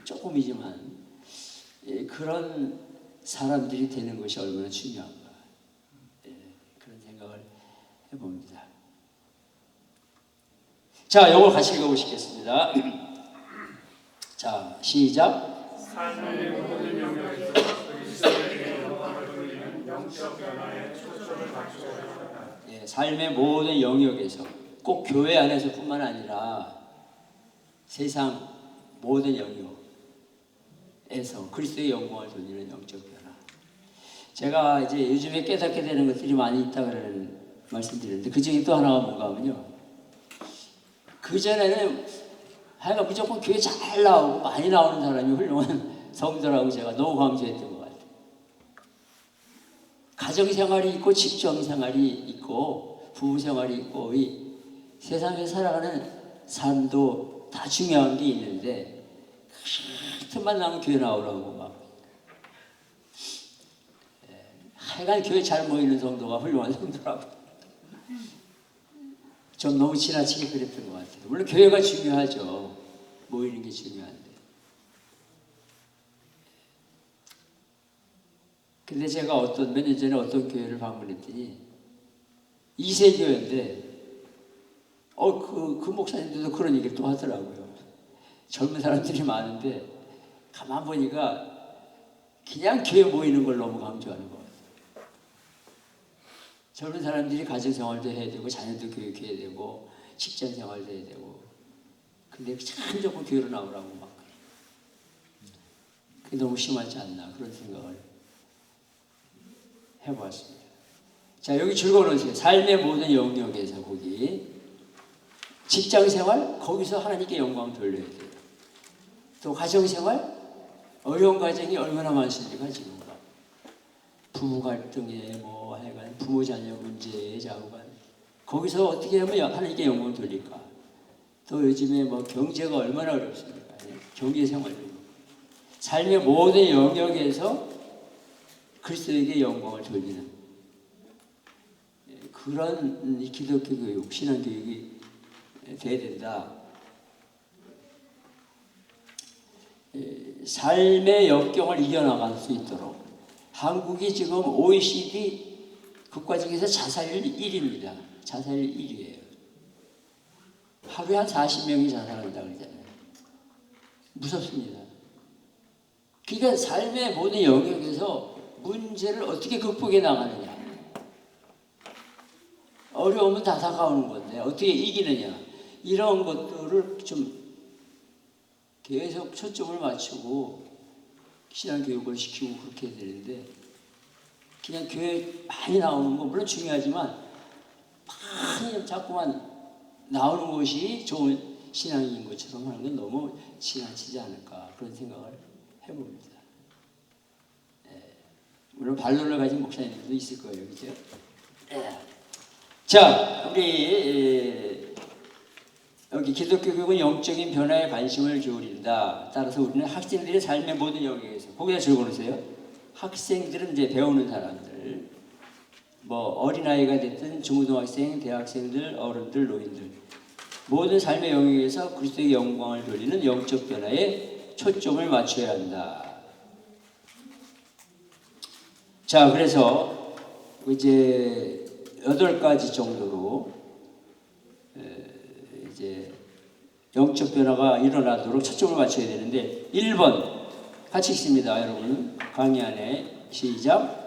S1: 조금이지만 그런 사람들이 되는 것이 얼마나 중요한가 그런 생각을 해봅니다. 자, 이걸 같이 읽어보시겠습니다. 자, 시작.
S3: 삶의 모든 영역에서 그리스도에게 영광을 돌리는 영적 변화에 초점을 맞추어야 한다.
S1: 삶의 모든 영역에서 꼭 교회 안에서뿐만 아니라 세상 모든 영역에서 그리스도의 영광을 돌리는 영적 변화. 제가 이제 요즘에 깨닫게 되는 것들이 많이 있다고 말씀드렸는데 그 중에 또 하나가 뭔가 하면요. 그전에는 하여간 무조건 교회 잘 나오고 많이 나오는 사람이 훌륭한 성도라고 제가 너무 강조했던 것 같아요. 가정생활이 있고 직장생활이 있고 부부생활이 있고 이 세상에 살아가는 삶도 다 중요한 게 있는데 틈만 나면 교회 나오라고 막 하여간 교회 잘 모이는 성도가 훌륭한 성도라고 전 너무 지나치게 그랬던 것 같아요. 물론 교회가 중요하죠. 모이는 게 중요한데. 근데 제가 몇 년 전에 어떤 교회를 방문했더니 2세 교회인데 그 목사님들도 그런 얘기를 또 하더라고요. 젊은 사람들이 많은데 가만 보니까 그냥 교회 모이는 걸 너무 강조하는 것 같아요. 젊은 사람들이 가정생활도 해야 되고 자녀도 교육해야 되고 직장생활도 해야 되고 근데 참 자꾸 교회로 나오라고 막 그게 너무 심하지 않나 그런 생각을 해보았습니다. 자, 여기 즐거워하세요. 삶의 모든 영역에서 거기 직장생활 거기서 하나님께 영광 돌려야 돼요. 또 가정생활 어려운 가정이 얼마나 많습니까 지금 부부 갈등에 뭐 하여간 부모 자녀 문제에 자우간 거기서 어떻게 하면 하나님께 영광 돌릴까? 또 요즘에 뭐 경제가 얼마나 어렵습니까? 경제 생활도 삶의 모든 영역에서 그리스도에게 영광을 돌리는 그런 이 기독교 교육, 신앙 교육이 돼야 된다. 삶의 역경을 이겨나갈 수 있도록 한국이 지금 OECD 국가 중에서 자살률 1위입니다. 자살률 1위예요. 하루에 한 40명이 자살한다 그러잖아요. 무섭습니다. 그러니까 삶의 모든 영역에서 문제를 어떻게 극복해 나가느냐. 어려우면 다 다가오는 건데 어떻게 이기느냐. 이런 것들을 좀 계속 초점을 맞추고 신앙교육을 시키고 그렇게 해야 되는데 그냥 교회 많이 나오는 거 물론 중요하지만 많이 자꾸만 나오는 것이 좋은 신앙인 것처럼 하는 건 너무 지나치지 않을까 그런 생각을 해봅니다. 물론 반론을 가진 목사님들도 있을 거예요. 그죠? 자, 우리 여기 기독교 교육은 영적인 변화에 관심을 기울인다. 따라서 우리는 학생들의 삶의 모든 영역에서 거기다 적어놓으세요. 학생들은 이제 배우는 사람들, 뭐 어린아이가 됐든 중고등학생, 대학생들, 어른들, 노인들 모든 삶의 영역에서 그리스도의 영광을 돌리는 영적 변화에 초점을 맞춰야 한다. 자, 그래서 이제 8가지 정도로 이제 영적 변화가 일어나도록 초점을 맞춰야 되는데 1번 같이 읽습니다. 여러분 강의 안에 시작.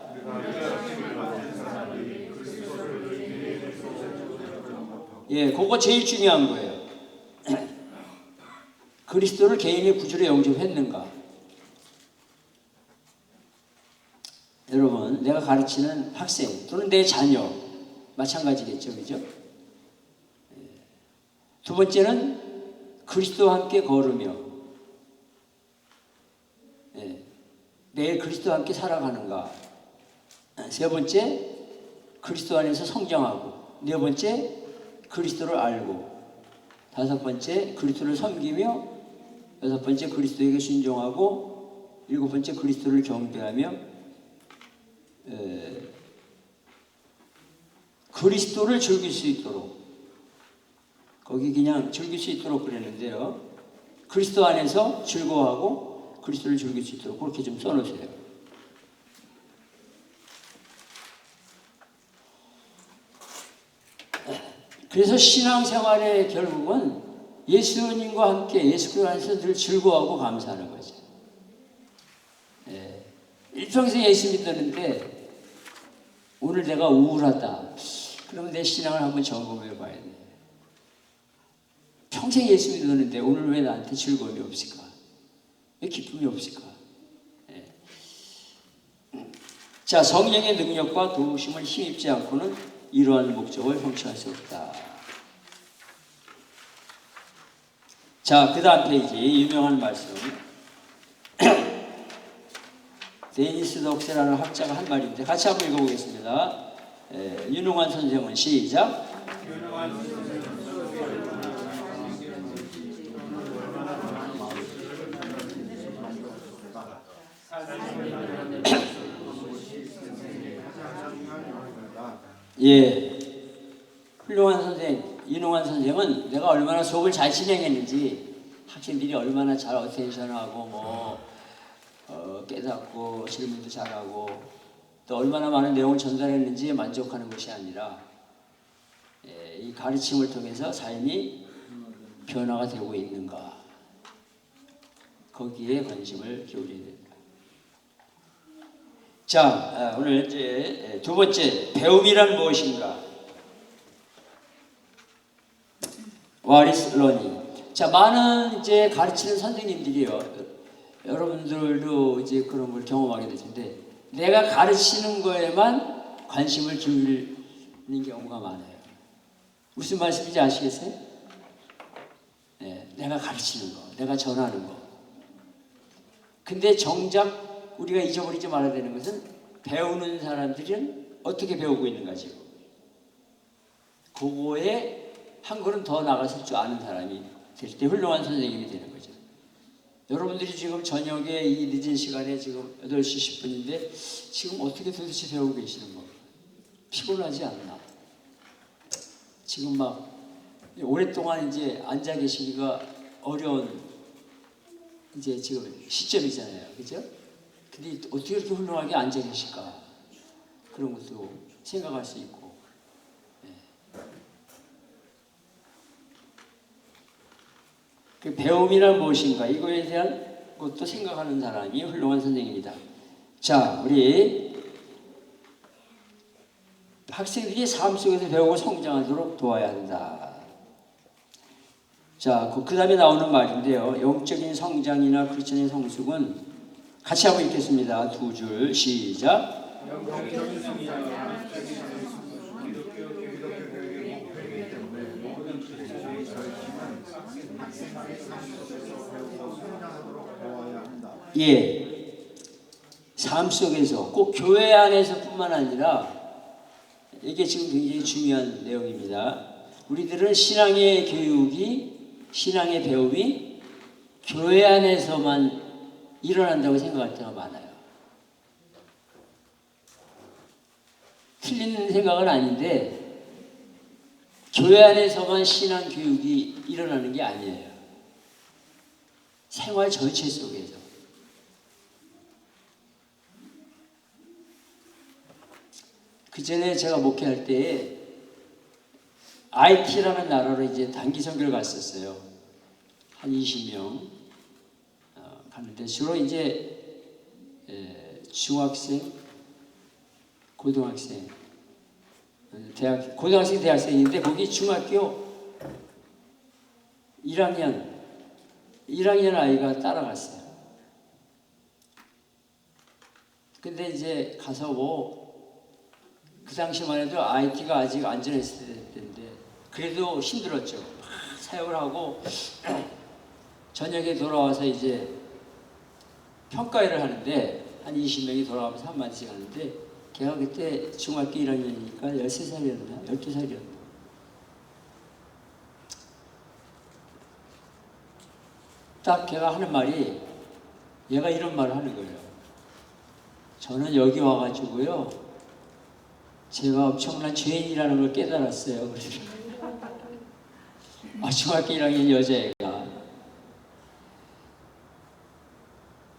S1: 예, 그거 제일 중요한 거예요. 그리스도를 개인의 구주로 영접했는가? 여러분, 내가 가르치는 학생 또는 내 자녀 마찬가지겠죠, 그죠? 두 번째는 그리스도와 함께 걸으며 매일 그리스도와 함께 살아가는가? 세 번째, 그리스도 안에서 성장하고 네 번째, 그리스도를 알고 다섯 번째, 그리스도를 섬기며 여섯 번째, 그리스도에게 순종하고 일곱 번째, 그리스도를 경배하며 그리스도를 즐길 수 있도록 거기 그냥 즐길 수 있도록 그랬는데요. 그리스도 안에서 즐거워하고 그리스도를 즐길 수 있도록 그렇게 좀 써놓으세요. 그래서 신앙생활의 결국은 예수님과 함께 예수 그리스도 안에서 늘 즐거워하고 감사하는 거죠. 일평생 예수 믿었는데 오늘 내가 우울하다. 그러면 내 신앙을 한번 점검해 봐야 돼. 평생 예수 믿었는데 오늘 왜 나한테 즐거움이 없을까? 왜 기쁨이 없을까? 자, 성령의 능력과 도우심을 힘입지 않고는 이러한 목적을 성취할 수 없다. 자, 그 다음 페이지 유명한 말씀. 데니스 덕세라는 학자가 한 말인데 같이 한번 읽어보겠습니다. 윤웅환 선생은 시작. 예, 훌륭한 선생, 윤웅환 선생은 내가 얼마나 수업을 잘 진행했는지 학생들이 얼마나 잘 어텐션하고 깨닫고 질문도 잘하고 또 얼마나 많은 내용을 전달했는지에 만족하는 것이 아니라 이 가르침을 통해서 삶이 변화가 되고 있는가 거기에 관심을 기울여야 됩니다. 자, 오늘 이제 두 번째 배움이란 무엇인가? What is learning? 자, 많은 이제 가르치는 선생님들이요. 여러분들도 이제 그런 걸 경험하게 될 텐데 내가 가르치는 거에만 관심을 기울이는 경우가 많아요. 무슨 말씀인지 아시겠어요? 내가 가르치는 거, 내가 전하는 거. 근데 정작 우리가 잊어버리지 말아야 되는 것은 배우는 사람들은 어떻게 배우고 있는가 지금. 그거에 한 걸음 더 나갔을 줄 아는 사람이 될 때 훌륭한 선생님이 되는 거죠. 여러분들이 지금 저녁에 이 늦은 시간에 지금 8시 10분인데 지금 어떻게 도대체 배우고 계시는 겁니까? 피곤하지 않나? 지금 막 오랫동안 이제 앉아 계시기가 어려운 이제 지금 시점이잖아요. 그죠? 근데 어떻게 이렇게 훌륭하게 앉아 계실까? 그런 것도 생각할 수 있고. 그 배움이란 무엇인가? 이거에 대한 것도 생각하는 사람이 훌륭한 선생입니다. 자, 우리 학생들이 삶 속에서 배우고 성장하도록 도와야 한다. 자, 그 다음에 나오는 말인데요. 영적인 성장이나 크리스천의 성숙은 같이 한번 읽겠습니다. 두 줄 시작.
S2: 영적인 성장이나 기독교 교육의 목표이기 때문에 모든 크리스천의 가르침은 학생들의 삶 속에서 배우고 성장하도록 도와야 한다.
S1: 예, 삶 속에서 꼭 교회 안에서뿐만 아니라 이게 지금 굉장히 중요한 내용입니다. 우리들은 신앙의 교육이 신앙의 배움이 교회 안에서만 일어난다고 생각할 때가 많아요. 틀린 생각은 아닌데 교회 안에서만 신앙 교육이 일어나는 게 아니에요. 생활 전체 속에서. 그 전에 제가 목회할 때에 IT라는 나라로 이제 단기 선교를 갔었어요. 한 20명 갔는데 주로 이제 중학생, 고등학생, 고등학생, 대학생인데 거기 중학교 1학년 아이가 따라갔어요. 근데 이제 가서 그 당시만 해도 IT가 아직 안전했을 때인데 그래도 힘들었죠. 막 사역을 하고 저녁에 돌아와서 이제 평가회를 하는데 한 20명이 돌아가면서 한마디씩 하는데 걔가 그때 중학교 1학년이니까 13살이었나? 12살이었나? 딱 걔가 하는 말이 얘가 이런 말을 하는 거예요. 저는 여기 와가지고요. 제가 엄청난 죄인이라는 걸 깨달았어요. 그래서 중학교 1학년 여자애가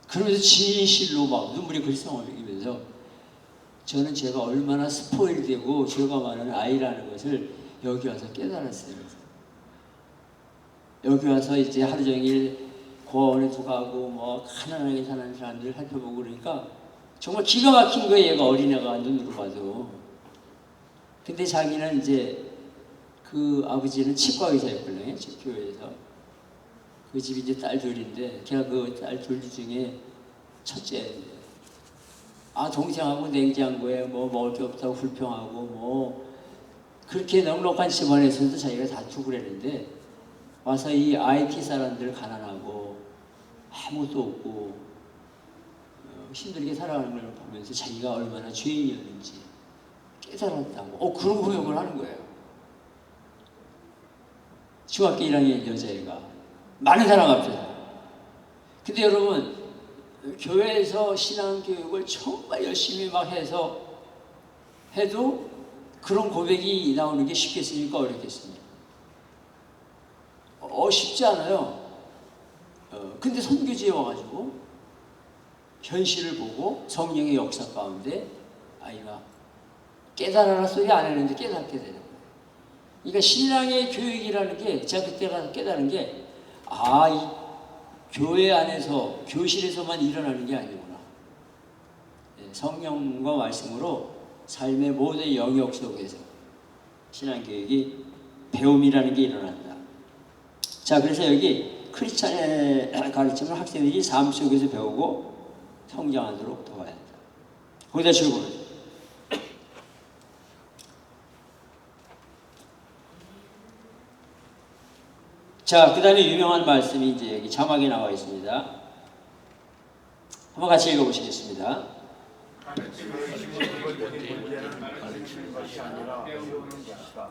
S1: 그러면서 진실로 막 눈물이 글썽거리면서 저는 제가 얼마나 스포일되고 죄가 많은 아이라는 것을 여기 와서 깨달았어요. 여기 와서 이제 하루 종일 고아원에도 가고 가난하게 사는 사람들 살펴보고 그러니까 정말 기가 막힌 거예요. 얘가 어린애가 눈으로 봐도. 근데 자기는 이제 그 아버지는 치과 의사였거든요. 교회에서. 그 집이 이제 딸 둘인데 걔가 그 딸 둘 중에 첫째인데 동생하고 냉장고에 먹을 게 없다고 불평하고 그렇게 넉넉한 집안에서도 자기가 다투고 그랬는데 와서 이 IT 사람들 가난하고 아무것도 없고 힘들게 살아가는 걸 보면서 자기가 얼마나 죄인이었는지 깨달았다고 그런 고백을 하는 거예요. 중학교 1학년 여자애가 많은 사람 앞에서. 근데 여러분 교회에서 신앙교육을 정말 열심히 막 해도 그런 고백이 나오는 게 쉽겠습니까? 어렵겠습니까? 쉽지 않아요. 근데 선교지에 와가지고 현실을 보고 성령의 역사 가운데 아이가 깨달아라 소리 안 했는데 깨닫게 되는 거예요. 그러니까 신앙의 교육이라는 게 제가 그때 가서 깨달은 게 이 교회 안에서 교실에서만 일어나는 게 아니구나. 성령과 말씀으로 삶의 모든 영역 속에서 신앙교육이 배움이라는 게 일어난다. 자, 그래서 여기 크리스찬의 가르침을 학생들이 삶 속에서 배우고 성장하도록 도와야 한다. 거기다 줄거예요. 자, 그 다음에 유명한 말씀이 이제 여기 자막에 나와 있습니다. 한번 같이 읽어보시겠습니다.
S2: 가르침을 심어주는 문제는 가르치는 것이 아니라 배우는 것이다.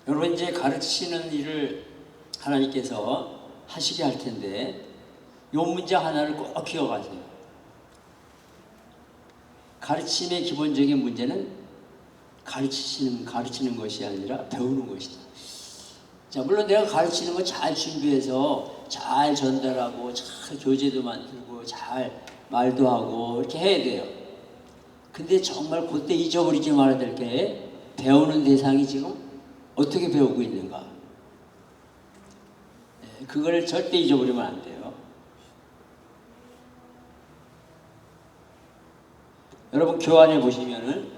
S1: 여러분 이제 가르치는 일을 하나님께서 하시게 할 텐데 이 문장 하나를 꼭 기억하세요. 가르침의 기본적인 문제는 가르치는 것이 아니라 배우는 것이다. 자, 물론 내가 가르치는 거 잘 준비해서 잘 전달하고 잘 교재도 만들고 잘 말도 하고 이렇게 해야 돼요. 근데 정말 그때 잊어버리지 말아야 될 게 배우는 대상이 지금 어떻게 배우고 있는가. 그걸 절대 잊어버리면 안 돼요. 여러분 교환해 보시면은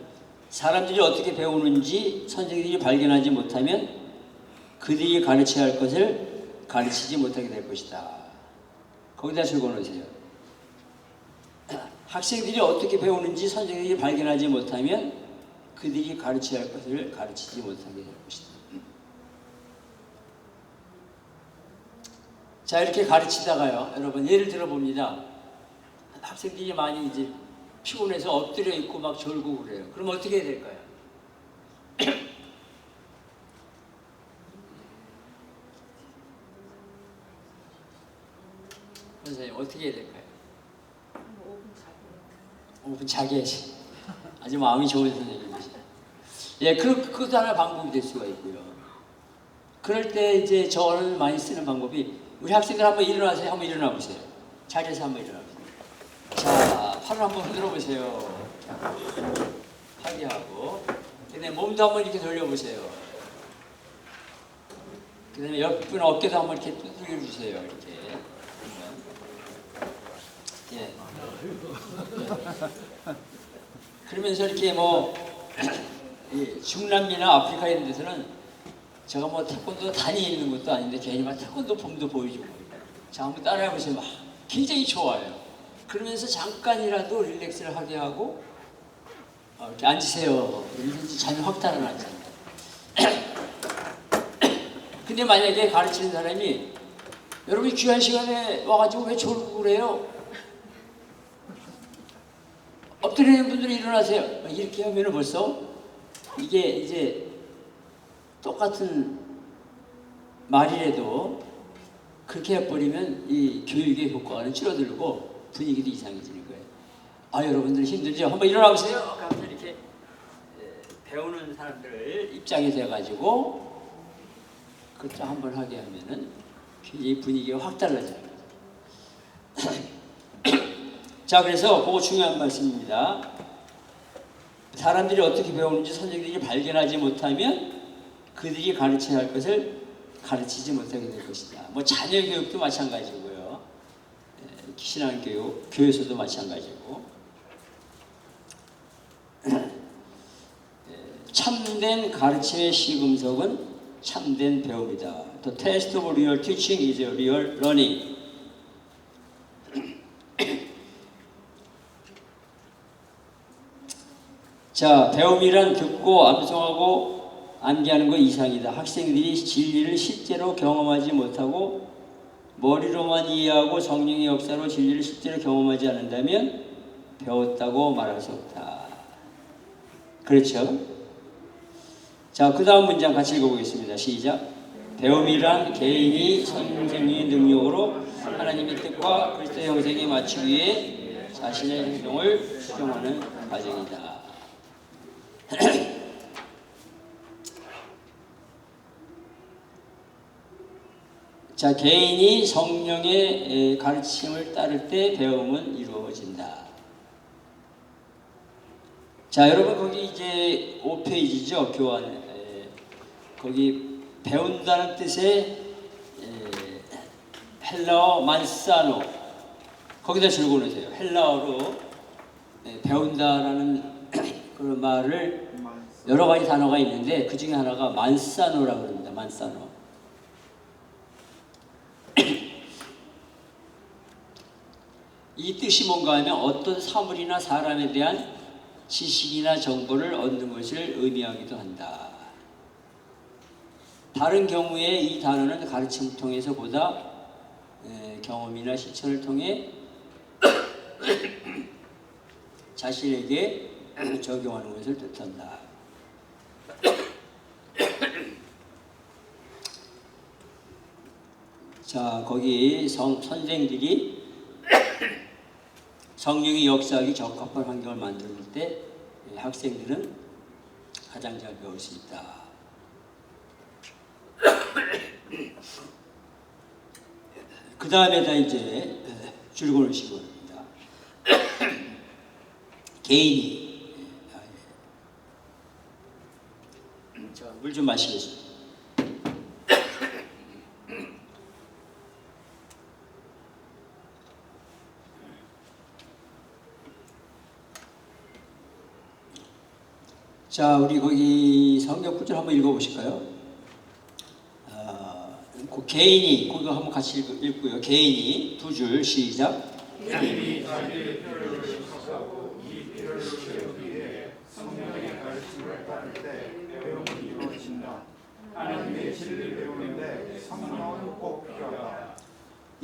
S1: 사람들이 어떻게 배우는지 선생님들이 발견하지 못하면 그들이 가르쳐야 할 것을 가르치지 못하게 될 것이다. 거기다 적어놓으세요. 학생들이 어떻게 배우는지 선생님들이 발견하지 못하면 그들이 가르쳐야 할 것을 가르치지 못하게 될 것이다. 자, 이렇게 가르치다가요, 여러분 예를 들어 봅니다. 학생들이 많이 이제 피곤해서 엎드려 있고 막 졸고 그래요. 그럼 어떻게 해야 될까요? 선생님 어떻게 해야 될까요? 5분 자게 해야지. 아주 마음이 좋은 선생님이시죠. 예, 그것도 하나 방법이 될 수가 있고요. 그럴 때 이제 저는 많이 쓰는 방법이 우리 학생들 한번 일어나세요. 한번 일어나 보세요. 자리에서 한번 일어나 보세요. 자, 팔을 한번 흔들어 보세요. 하게 하고, 그다음에 몸도 한번 이렇게 돌려보세요. 그다음에 옆분 어깨도 한번 이렇게 두들겨 주세요. 이렇게. 예. 그러면서 이렇게 뭐 중남미나 아프리카 이런 데서는 제가 뭐 태권도 다니는 것도 아닌데 괜히 막 태권도 폼도 보여주고 자 한번 따라해 보세요. 막 굉장히 좋아요. 그러면서 잠깐이라도 릴렉스를 하게 하고 이렇게 앉으세요. 이러면서 잠이 확 달아나잖아요. 근데 만약에 가르치는 사람이 여러분이 귀한 시간에 와가지고 왜 졸고 그래요? 엎드리는 분들이 일어나세요. 이렇게 하면 벌써 이게 이제 똑같은 말이라도 그렇게 해버리면 이 교육의 효과는 줄어들고 분위기도 이상해지는 거예요. 아, 여러분들 힘들죠? 한번 일어나보세요. 하면서 이렇게 배우는 사람들 입장이 돼가지고 그것도 한번 하게 하면은 굉장히 분위기가 확 달라져요. 자, 그래서 그거 중요한 말씀입니다. 사람들이 어떻게 배우는지 선생님들이 발견하지 못하면 그들이 가르쳐야 할 것을 가르치지 못하게 될 것이다. 뭐 자녀 교육도 마찬가지고요. 신앙교육, 교회에서도 마찬가지고. 참된 가르침의 시금석은 참된 배움이다. The test of real teaching is real learning. 자, 배움이란 듣고 암송하고 암기하는 것 이상이다. 학생들이 진리를 실제로 경험하지 못하고 머리로만 이해하고 성령의 역사로 진리를 실제로 경험하지 않는다면 배웠다고 말할 수 없다. 그렇죠? 자, 그 다음 문장 같이 읽어보겠습니다. 시작. 배움이란 개인이 선생님의 능력으로 하나님의 뜻과 그리스도의 형상에 맞추기 위해 자신의 행동을 수정하는 과정이다. 자, 개인이 성령의 가르침을 따를 때 배움은 이루어진다. 자, 여러분 거기 이제 5페이지죠. 교환. 거기 배운다는 뜻의 헬라어 만사노. 거기다 적어놓으세요. 헬라어로 배운다라는 그런 말을 여러 가지 단어가 있는데 그 중에 하나가 만사노라고 합니다. 만사노. 이 뜻이 뭔가 하면 어떤 사물이나 사람에 대한 지식이나 정보를 얻는 것을 의미하기도 한다. 다른 경우에 이 단어는 가르침을 통해서 보다 경험이나 실천을 통해 자신에게 적용하는 것을 뜻한다. 자, 거기 선생들이 성령이 역사하기 적합한 환경을 만들 때 학생들은 가장 잘 배울 수 있다. 그 다음에다 이제 줄거를 시고 합니다. 개인이. 자, 물 좀 마시겠습니다. 자, 우리 거기 성경 구절 한번 읽어보실까요? 그 개인이, 그거 한번 같이 읽고요. 개인이 두 줄 시작.
S2: 개인이 자기의 뼈를 씻고 이 뼈를 채우기 위해 성령의 가르침을 따를 때 배움이 이루어진다. 하나님의 진리를 배우는데 성령은 꼭 필요하다.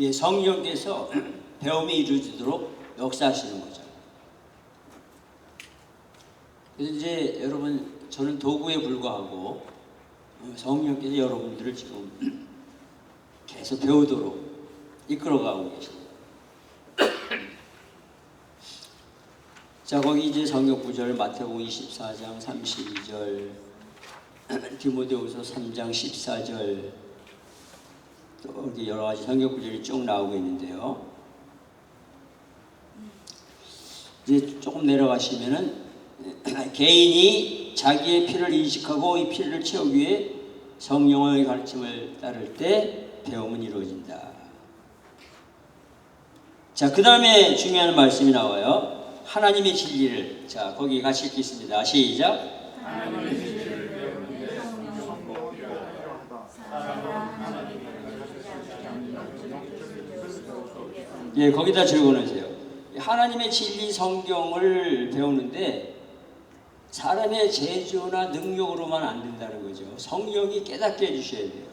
S1: 예, 성령께서 배움이 이루어지도록 역사하시는 거죠. 그래서 이제 여러분, 저는 도구에 불과하고 성령께서 여러분들을 지금 계속 배우도록 이끌어가고 계십니다. 자, 거기 이제 성경 구절 마태복음 24장 32절, 디모데후서 3장 14절, 또 이렇게 여러 가지 성경 구절이 쭉 나오고 있는데요. 이제 조금 내려가시면은 개인이 자기의 필요를 인식하고 이 필요를 채우기 위해 성령의 가르침을 따를 때 배움은 이루어진다. 자, 그 다음에 중요한 말씀이 나와요. 하나님의 진리를. 자, 거기 같이 읽겠습니다. 시작.
S2: 하나님의 진리를 배우는데 성령은 필요하다.
S1: 예, 거기다 적어놓으세요. 하나님의 진리 성경을 배우는데 사람의 재주나 능력으로만 안 된다는 거죠. 성령이 깨닫게 해주셔야 돼요.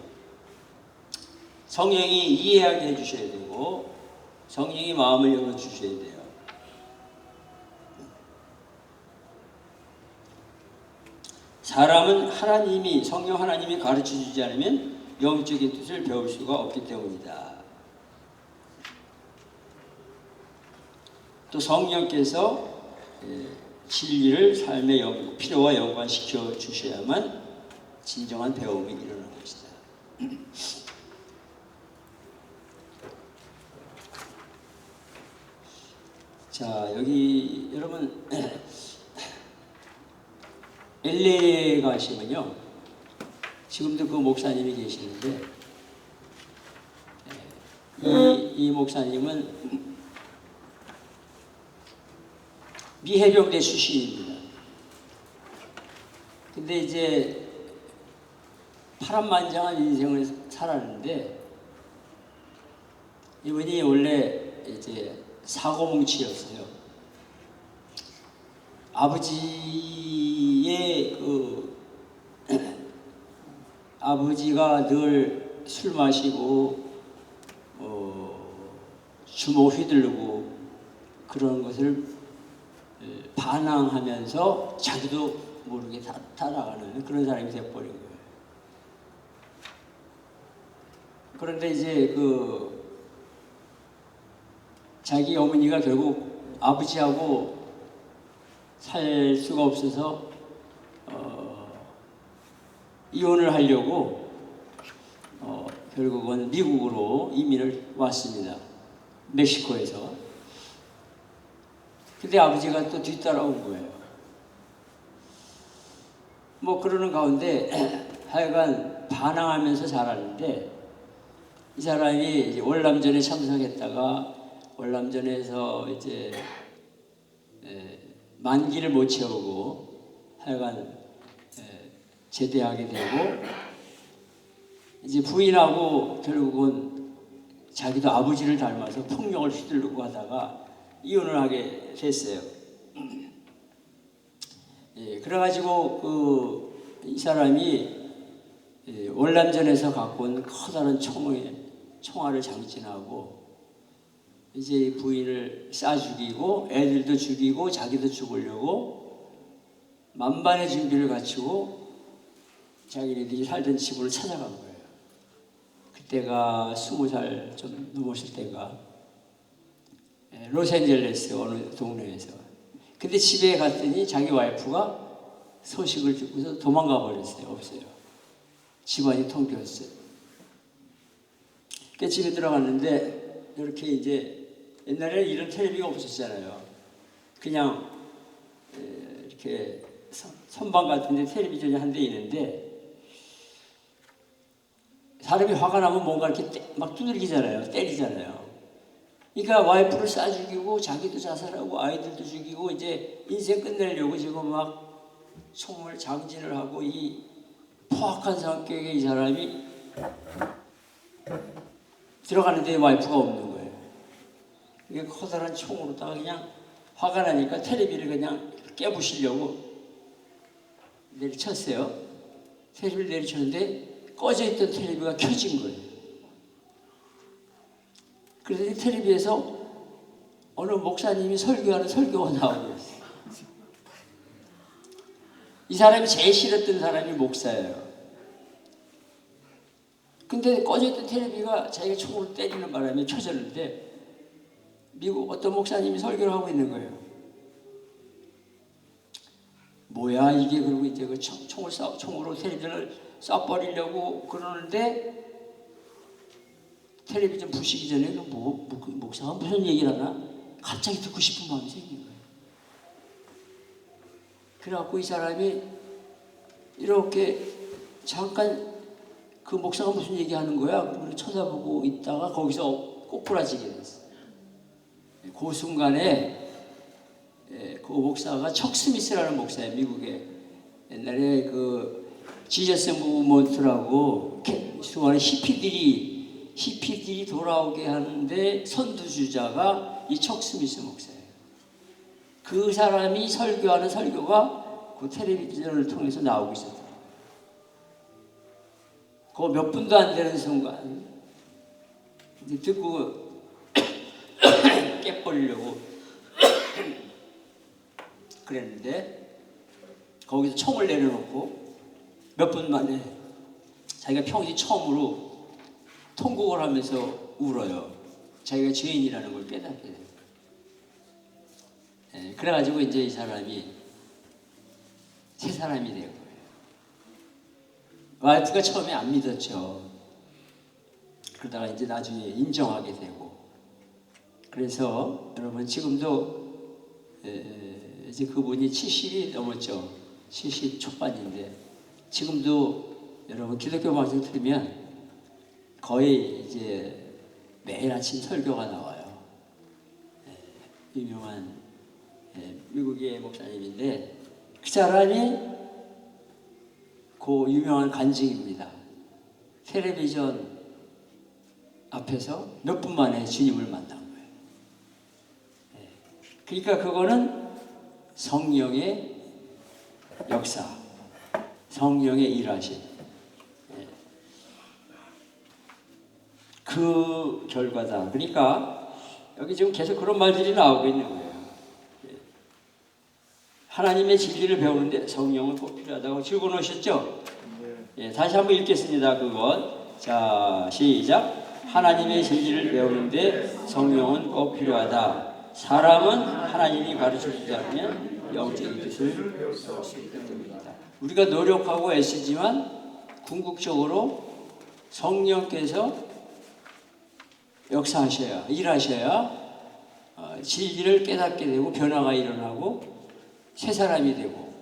S1: 성령이 이해하게 해주셔야 되고 성령이 마음을 열어주셔야 돼요. 사람은 성령 하나님이 가르쳐주지 않으면 영적인 뜻을 배울 수가 없기 때문이다. 또 성령께서 진리를 삶의 필요와 연관시켜 주셔야만 진정한 배움이 일어나는 것이다. 자, 여기 여러분 LA 가시면요, 지금도 그 목사님이 계시는데 이 목사님은 미 해병대 출신입니다. 근데 이제 파란만장한 인생을 살았는데 이분이 원래 이제 사고뭉치였어요. 아버지가 늘 술 마시고 주먹 휘두르고 그런 것을 반항하면서 자기도 모르게 타나가는 그런 사람이 돼버린 거예요. 그런데 이제 자기 어머니가 결국 아버지하고 살 수가 없어서 이혼을 하려고 결국은 미국으로 이민을 왔습니다. 멕시코에서. 근데 아버지가 또 뒤따라온 거예요. 뭐 그러는 가운데 하여간 반항하면서 자랐는데 이 사람이 이제 월남전에 참석했다가 월남전에서 이제 만기를 못 채우고 하여간 제대하게 되고 이제 부인하고 결국은 자기도 아버지를 닮아서 폭력을 휘두르고 하다가 이혼을 하게 됐어요. 그래가지고 이 사람이 월남전에서 갖고 온 커다란 총알을 장진하고 이제 부인을 쏴 죽이고 애들도 죽이고 자기도 죽으려고 만반의 준비를 갖추고 자기네들이 살던 집으로 찾아간 거예요. 그때가 20살 좀 넘었을 때인가. 로스앤젤레스 어느 동네에서. 근데 집에 갔더니 자기 와이프가 소식을 듣고서 도망가 버렸어요. 없어요. 집안이 텅 비었어요. 그 집에 들어갔는데 이렇게 이제 옛날에는 이런 텔레비가 없었잖아요. 그냥 이렇게 선방 같은데 텔레비전이 한 대 있는데 사람이 화가 나면 뭔가 이렇게 막 두들기잖아요. 때리잖아요. 그러니까 와이프를 쏴 죽이고 자기도 자살하고 아이들도 죽이고 이제 인생 끝내려고 지금 막 총을 장진을 하고 이 포악한 성격의 이 사람이 들어가는데 와이프가 없는 거예요. 이게 커다란 총으로다가 그냥 화가 나니까 텔레비를 그냥 깨부시려고 내리쳤어요. 텔레비를 내리쳤는데 꺼져있던 텔레비가 켜진 거예요. 그래서 이 텔레비에서 어느 목사님이 설교하는 설교가 나오고 있어요. 이 사람이 제일 싫었던 사람이 목사예요. 근데 꺼져있던 텔레비가 자기가 총으로 때리는 바람에 켜졌는데 미국 어떤 목사님이 설교를 하고 있는 거예요. 뭐야 이게. 그리고 이제 그 총으로 텔레비전을 쏴버리려고 그러는데 텔레비전 부시기 전에 목사가 무슨 얘기를 하나 갑자기 듣고 싶은 마음이 생긴 거예요. 그래갖고 이 사람이 이렇게 잠깐 그 목사가 무슨 얘기하는 거야? 그걸 쳐다보고 있다가 거기서 꼬꾸라지게 됐어요. 그 순간에 그 목사가 척 스미스라는 목사예요. 미국에 옛날에 그 지저스 무브먼트라고 수많은 히피들이 돌아오게 하는데 선두주자가 이 척 스미스 목사예요. 그 사람이 설교하는 설교가 그 텔레비전을 통해서 나오고 있었더라고요. 그거 몇 분도 안 되는 순간 이제 듣고 깨버리려고 그랬는데 거기서 총을 내려놓고 몇 분 만에 자기가 평생 처음으로 통곡을 하면서 울어요. 자기가 죄인이라는 걸 깨닫게 돼요. 그래가지고 이제 이 사람이 새 사람이 된 거예요. 와이프가 처음에 안 믿었죠. 그러다가 이제 나중에 인정하게 되고. 그래서 여러분 지금도 이제 그분이 70이 넘었죠. 70 초반인데 지금도 여러분 기독교 방송 들으면 거의 이제 매일 아침 설교가 나와요. 유명한 미국의 목사님인데 그 사람이 그 유명한 간증입니다. 텔레비전 앞에서 몇 분 만에 주님을 만난 거예요. 그러니까 그거는 성령의 역사, 성령의 일하심. 그 결과다. 그러니까 여기 지금 계속 그런 말들이 나오고 있는 거예요. 하나님의 진리를 배우는데 성령은 꼭 필요하다고 적어놓으셨죠? 예, 다시 한번 읽겠습니다. 그건 자 시작. 하나님의 진리를 배우는데 성령은 꼭 필요하다. 사람은 하나님이 가르쳐주지 않으면 영적인 뜻을 배울 수 없기 때문이다. 우리가 노력하고 애쓰지만 궁극적으로 성령께서 역사하셔야, 일하셔야 진리를 깨닫게 되고 변화가 일어나고 새 사람이 되고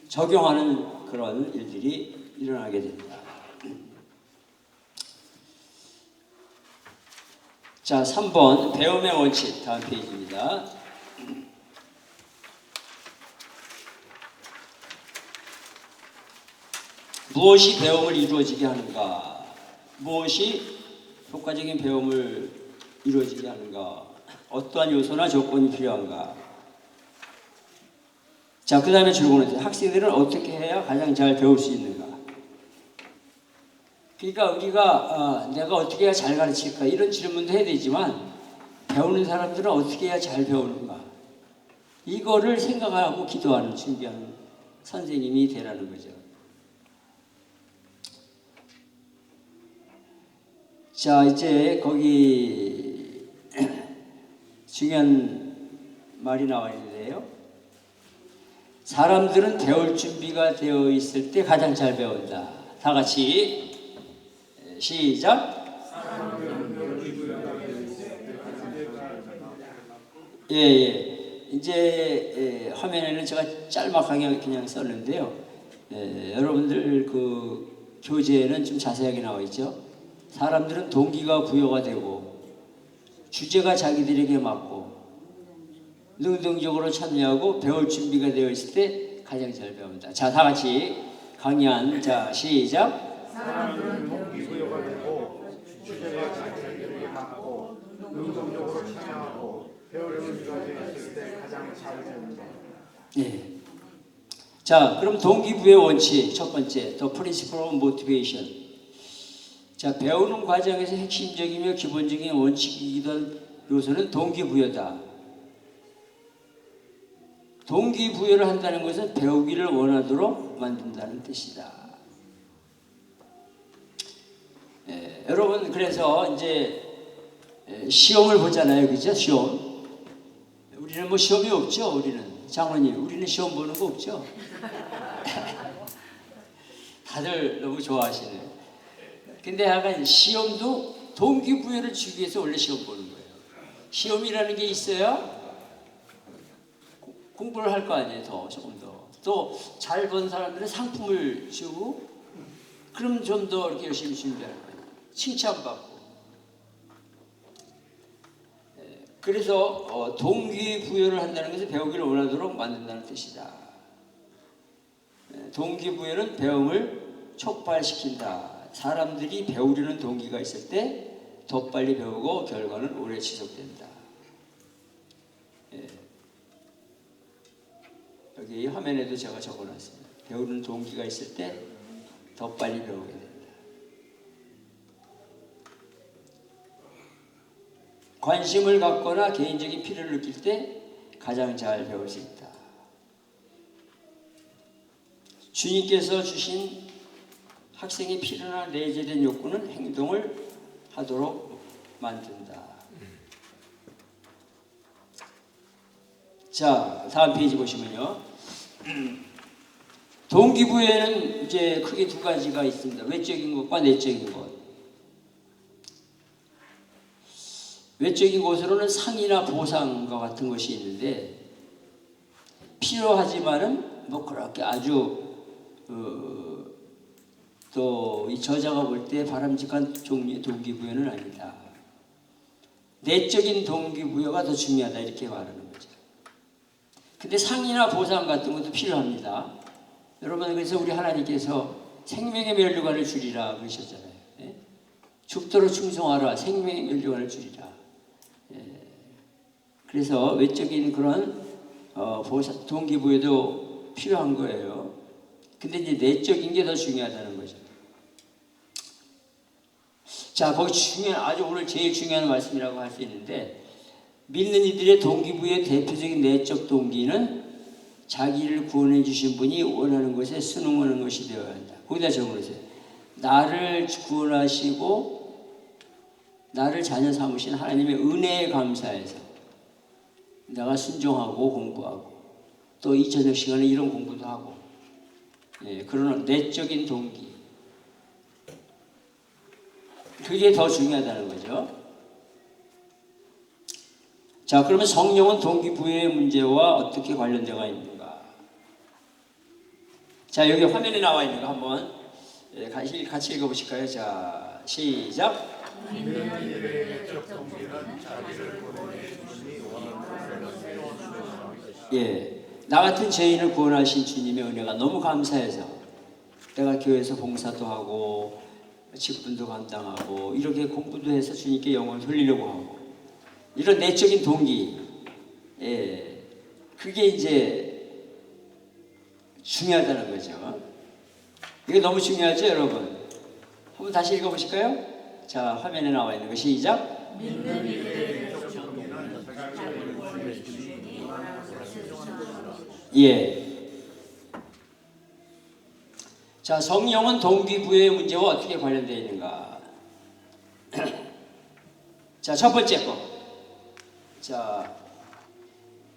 S1: 적용하는 그런 일들이 일어나게 됩니다. 자, 3번 배움의 원칙 다음 페이지입니다. 무엇이 배움을 이루어지게 하는가? 무엇이 효과적인 배움을 이루어지게 하는가? 어떠한 요소나 조건이 필요한가? 자, 그 다음에 질문은 학생들은 어떻게 해야 가장 잘 배울 수 있는가? 그러니까 우리가 내가 어떻게 해야 잘 가르칠까? 이런 질문도 해야 되지만 배우는 사람들은 어떻게 해야 잘 배우는가? 이거를 생각하고 기도하는, 준비하는 선생님이 되라는 거죠. 자, 이제 거기 중요한 말이 나와 있는데요. 사람들은 배울 준비가 되어 있을 때 가장 잘 배운다. 다 같이 시작. 예, 예. 이제 화면에는 제가 짤막하게 그냥 썼는데요. 여러분들 그 교재에는 좀 자세하게 나와 있죠. 사람들은 동기가 부여가 되고 주제가 자기들에게 맞고 능동적으로 참여하고 배울 준비가 되어 있을 때 가장 잘 배운다. 자, 다 같이 강의한 자 시작.
S2: 사람들은 동기부여가 되고 주제가 자기에게 맞고 능동적으로 참여하고 배울 준비가 되어 있을 때 가장 잘 배운다.
S1: 예. 자, 그럼 동기부여 원칙 첫 번째, The Principle of Motivation. 자, 배우는 과정에서 핵심적이며 기본적인 원칙이던 요소는 동기부여다. 동기부여를 한다는 것은 배우기를 원하도록 만든다는 뜻이다. 여러분, 그래서 이제 시험을 보잖아요, 그죠? 시험. 우리는 뭐 시험이 없죠, 우리는. 장로님, 우리는 시험 보는 거 없죠? 다들 너무 좋아하시네요. 근데 약간 시험도 동기부여를 주기 위해서 원래 시험 보는 거예요. 시험이라는 게 있어야 공부를 할 거 아니에요, 더, 조금 더. 또 잘 본 사람들은 상품을 주고, 그럼 좀 더 이렇게 열심히 준비할 거예요. 칭찬받고. 그래서 동기부여를 한다는 것은 배우기를 원하도록 만든다는 뜻이다. 동기부여는 배움을 촉발시킨다. 사람들이 배우려는 동기가 있을 때 더 빨리 배우고 결과는 오래 지속된다. 여기 화면에도 제가 적어놨습니다. 배우는 동기가 있을 때 더 빨리 배우게 된다. 관심을 갖거나 개인적인 필요를 느낄 때 가장 잘 배울 수 있다. 주님께서 주신 학생의 필요나 내재된 욕구는 행동을 하도록 만든다. 자, 다음 페이지 보시면요. 동기부여에는 이제 크게 두 가지가 있습니다. 외적인 것과 내적인 것. 외적인 것으로는 상이나 보상과 같은 것이 있는데 필요하지만은 뭐 그렇게 아주 또 이 저자가 볼 때 바람직한 종류의 동기부여는 아니다. 내적인 동기부여가 더 중요하다 이렇게 말하는 거죠. 근데 상이나 보상 같은 것도 필요합니다. 여러분, 그래서 우리 하나님께서 생명의 면류관을 주리라 그러셨잖아요. 예? 죽도록 충성하라. 생명의 면류관을 주리라. 예. 그래서 외적인 그런 보상, 동기부여도 필요한 거예요. 근데 이제 내적인 게 더 중요하다는 거죠. 자, 거기 아주 오늘 제일 중요한 말씀이라고 할 수 있는데, 믿는 이들의 동기부여의 대표적인 내적 동기는 자기를 구원해 주신 분이 원하는 것에 순응하는 것이 되어야 한다. 거기다 적어놓으세요. 나를 구원하시고 나를 자녀 삼으신 하나님의 은혜에 감사해서 내가 순종하고 공부하고 또 이 저녁 시간에 이런 공부도 하고, 그런 내적인 동기, 그게 더 중요하다는 거죠. 자, 그러면 성령은 동기부여의 문제와 어떻게 관련되어 있는가? 자, 여기 화면에 나와 있는 거 한번 같이 읽어보실까요? 자, 시작. 예, 나 같은 죄인을 구원하신 주님의 은혜가 너무 감사해서 내가 교회에서 봉사도 하고 직분도 감당하고 이렇게 공부도 해서 주님께 영혼을 돌리려고 하고, 이런 내적인 동기, 그게 이제 중요하다는 거죠. 이게 너무 중요하죠, 여러분? 한번 다시 읽어보실까요? 자, 화면에 나와 있는 거 시작.
S3: 믿는 이들의
S1: 예. 자, 성령은 동기부여의 문제와 어떻게 관련되어 있는가? 자, 첫 번째 거. 자,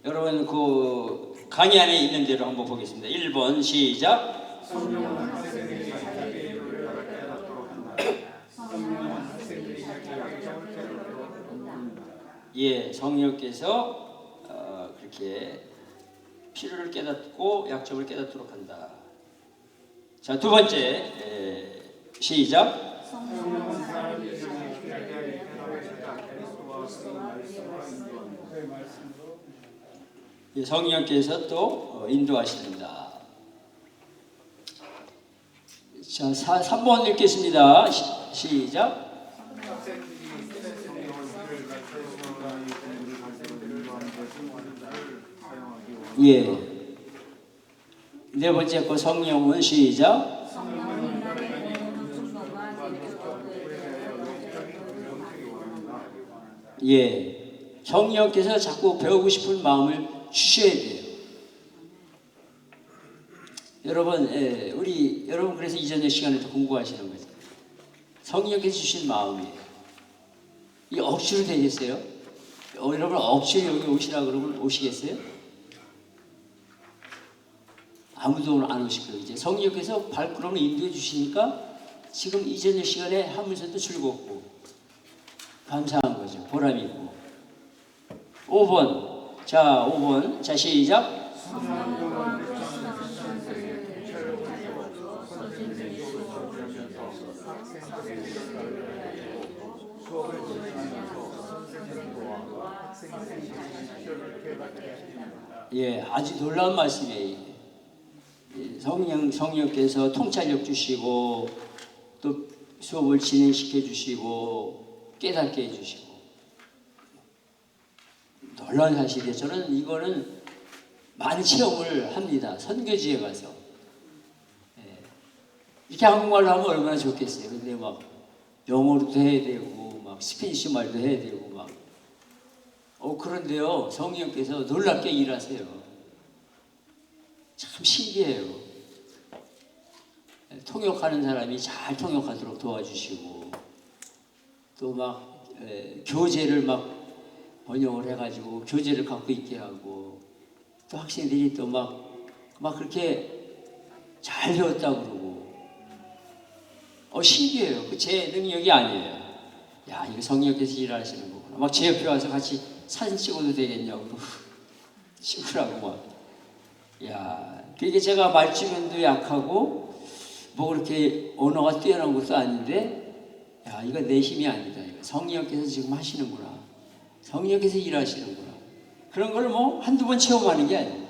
S1: 여러분 그 강의 안에 있는 대로 한번 보겠습니다. 1번 시작.
S2: 성령은 학생들이 자기의 이름을 깨닫도록 한다. 성령은 학생들이 자기의 이름을 깨닫도록 한다.
S1: 예, 성령께서 그렇게 필요를 깨닫고 약점을 깨닫도록 한다. 자, 두 번째 시작.
S2: 성령은 사람이 자기의 필요를 깨닫고 그리스도와 그의 말씀과 인도한다.
S1: 예, 성령께서 또 인도하십니다. 자, 3번 읽겠습니다. 시작.
S2: 학생들이 새 성경을 이를 가르쳐주는 공부를 가르치고 인도하는 것을 사용하기 원한다.
S1: 예. 네 번째 거 성령은 시작. 예. 성령께서 자꾸 배우고 싶은 마음을 주셔야 돼요. 여러분, 여러분 그래서 이전의 시간에도 공부하시는 거죠. 성령께서 주신 마음이에요. 이 억지로 되겠어요? 여러분 억지로 여기 오시라 그러면 오시겠어요? 아무도 안 오실 거예요. 이제 성령께서 발걸음을 인도해 주시니까 지금 이전의 시간에 하면서도 즐겁고 감사한 거죠. 보람이 있고. 5번. 자, 5번. 자, 시작. 예, 아주 놀라운 말씀이에요. 성령께서 통찰력 주시고 또 수업을 진행시켜 주시고 깨닫게 해주시고 놀라운 사실이에요. 저는 이거는 많은 체험을 합니다. 선교지에 가서 이렇게 한국말로 하면 얼마나 좋겠어요. 근데 막 영어로도 해야 되고 막 스페니쉬 말도 해야 되고 막 그런데요 성령께서 놀랍게 일하세요. 참 신기해요. 통역하는 사람이 잘 통역하도록 도와주시고 또 막 교재를 막 번역을 해가지고 교재를 갖고 있게 하고 또 학생들이 또 막 그렇게 잘 배웠다고 그러고 신기해요. 그 제 능력이 아니에요. 야, 이거 성령께서 일하시는 거구나. 막 제 옆에 와서 같이 사진 찍어도 되겠냐고 찍으라고 막. 야, 그게 제가 말주변도 약하고 뭐 그렇게 언어가 뛰어난 것도 아닌데 야, 이거 내 힘이 아니다. 이거 성령께서 지금 하시는구나. 성령께서 일하시는구나. 그런 걸 뭐 한두 번 체험하는 게 아니에요.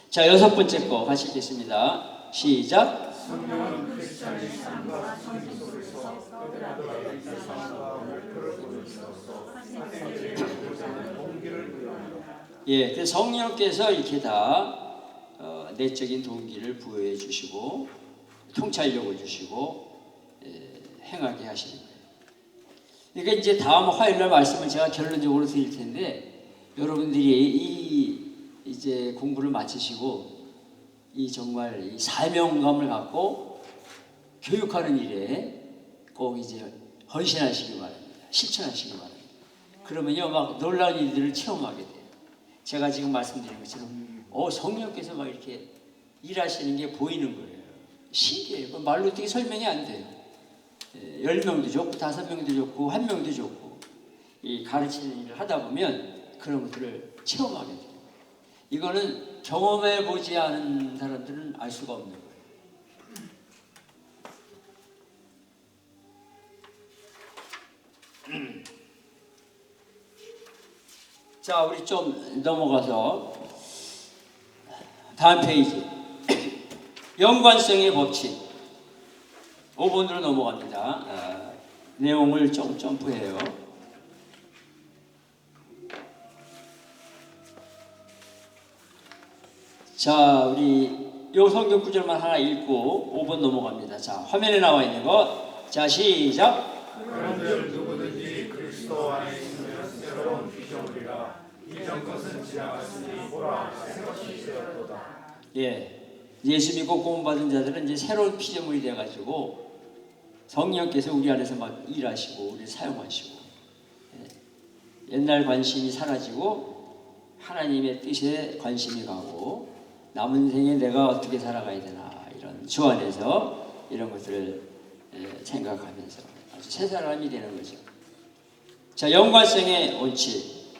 S1: 자, 6번째 거 같이 읽겠습니다. 시작.
S2: 성령은 크리스찬의 삶과 성령 속에서 그들의 세상과 목표를 보여주셔서 학생들에게 보자는 동기를 부여한다.
S1: 예, 그래서 성령께서 이렇게 다 내적인 동기를 부여해 주시고 통찰력을 주시고 행하게 하시는 거예요. 그러니까 이제 다음 화요일날 말씀을 제가 결론적으로 드릴 텐데 여러분들이 이제 공부를 마치시고 이 정말 이 사명감을 갖고 교육하는 일에 꼭 이제 헌신하시기 바랍니다. 실천하시기 바랍니다. 그러면요 막 놀라운 일들을 체험하게 돼요. 제가 지금 말씀드린 것처럼 성령께서 막 이렇게 일하시는 게 보이는 거예요. 신기해요. 말로 어떻게 설명이 안 돼요. 10명도 좋고 5명도 좋고 1명도 좋고 이 가르치는 일을 하다 보면 그런 것들을 체험하게 돼요. 이거는 경험해 보지 않은 사람들은 알 수가 없는 거예요. 자, 우리 좀 넘어가서 다음 페이지. 연관성의 법칙 5번으로 넘어갑니다. 내용을 좀 점프해요. 자, 우리 요 성경 구절만 하나 읽고 5번 넘어갑니다. 자, 화면에 나와 있는 것. 자, 시작.
S2: 그런즉 누구든지 그리스도 안에 있으면 새로운 피조물이라 이전 것은 지나갔으니 보라 새 것이 되었도다.
S1: 예. 예수 믿고 구원받은 자들은 이제 새로운 피조물이 돼가지고 성령께서 우리 안에서 막 일하시고 우리 사용하시고 옛날 관심이 사라지고 하나님의 뜻에 관심이 가고 남은 생에 내가 어떻게 살아가야 되나 이런 주 안에서 이런 것들을 생각하면서 아주 새 사람이 되는 거죠. 자, 연관성의 원칙,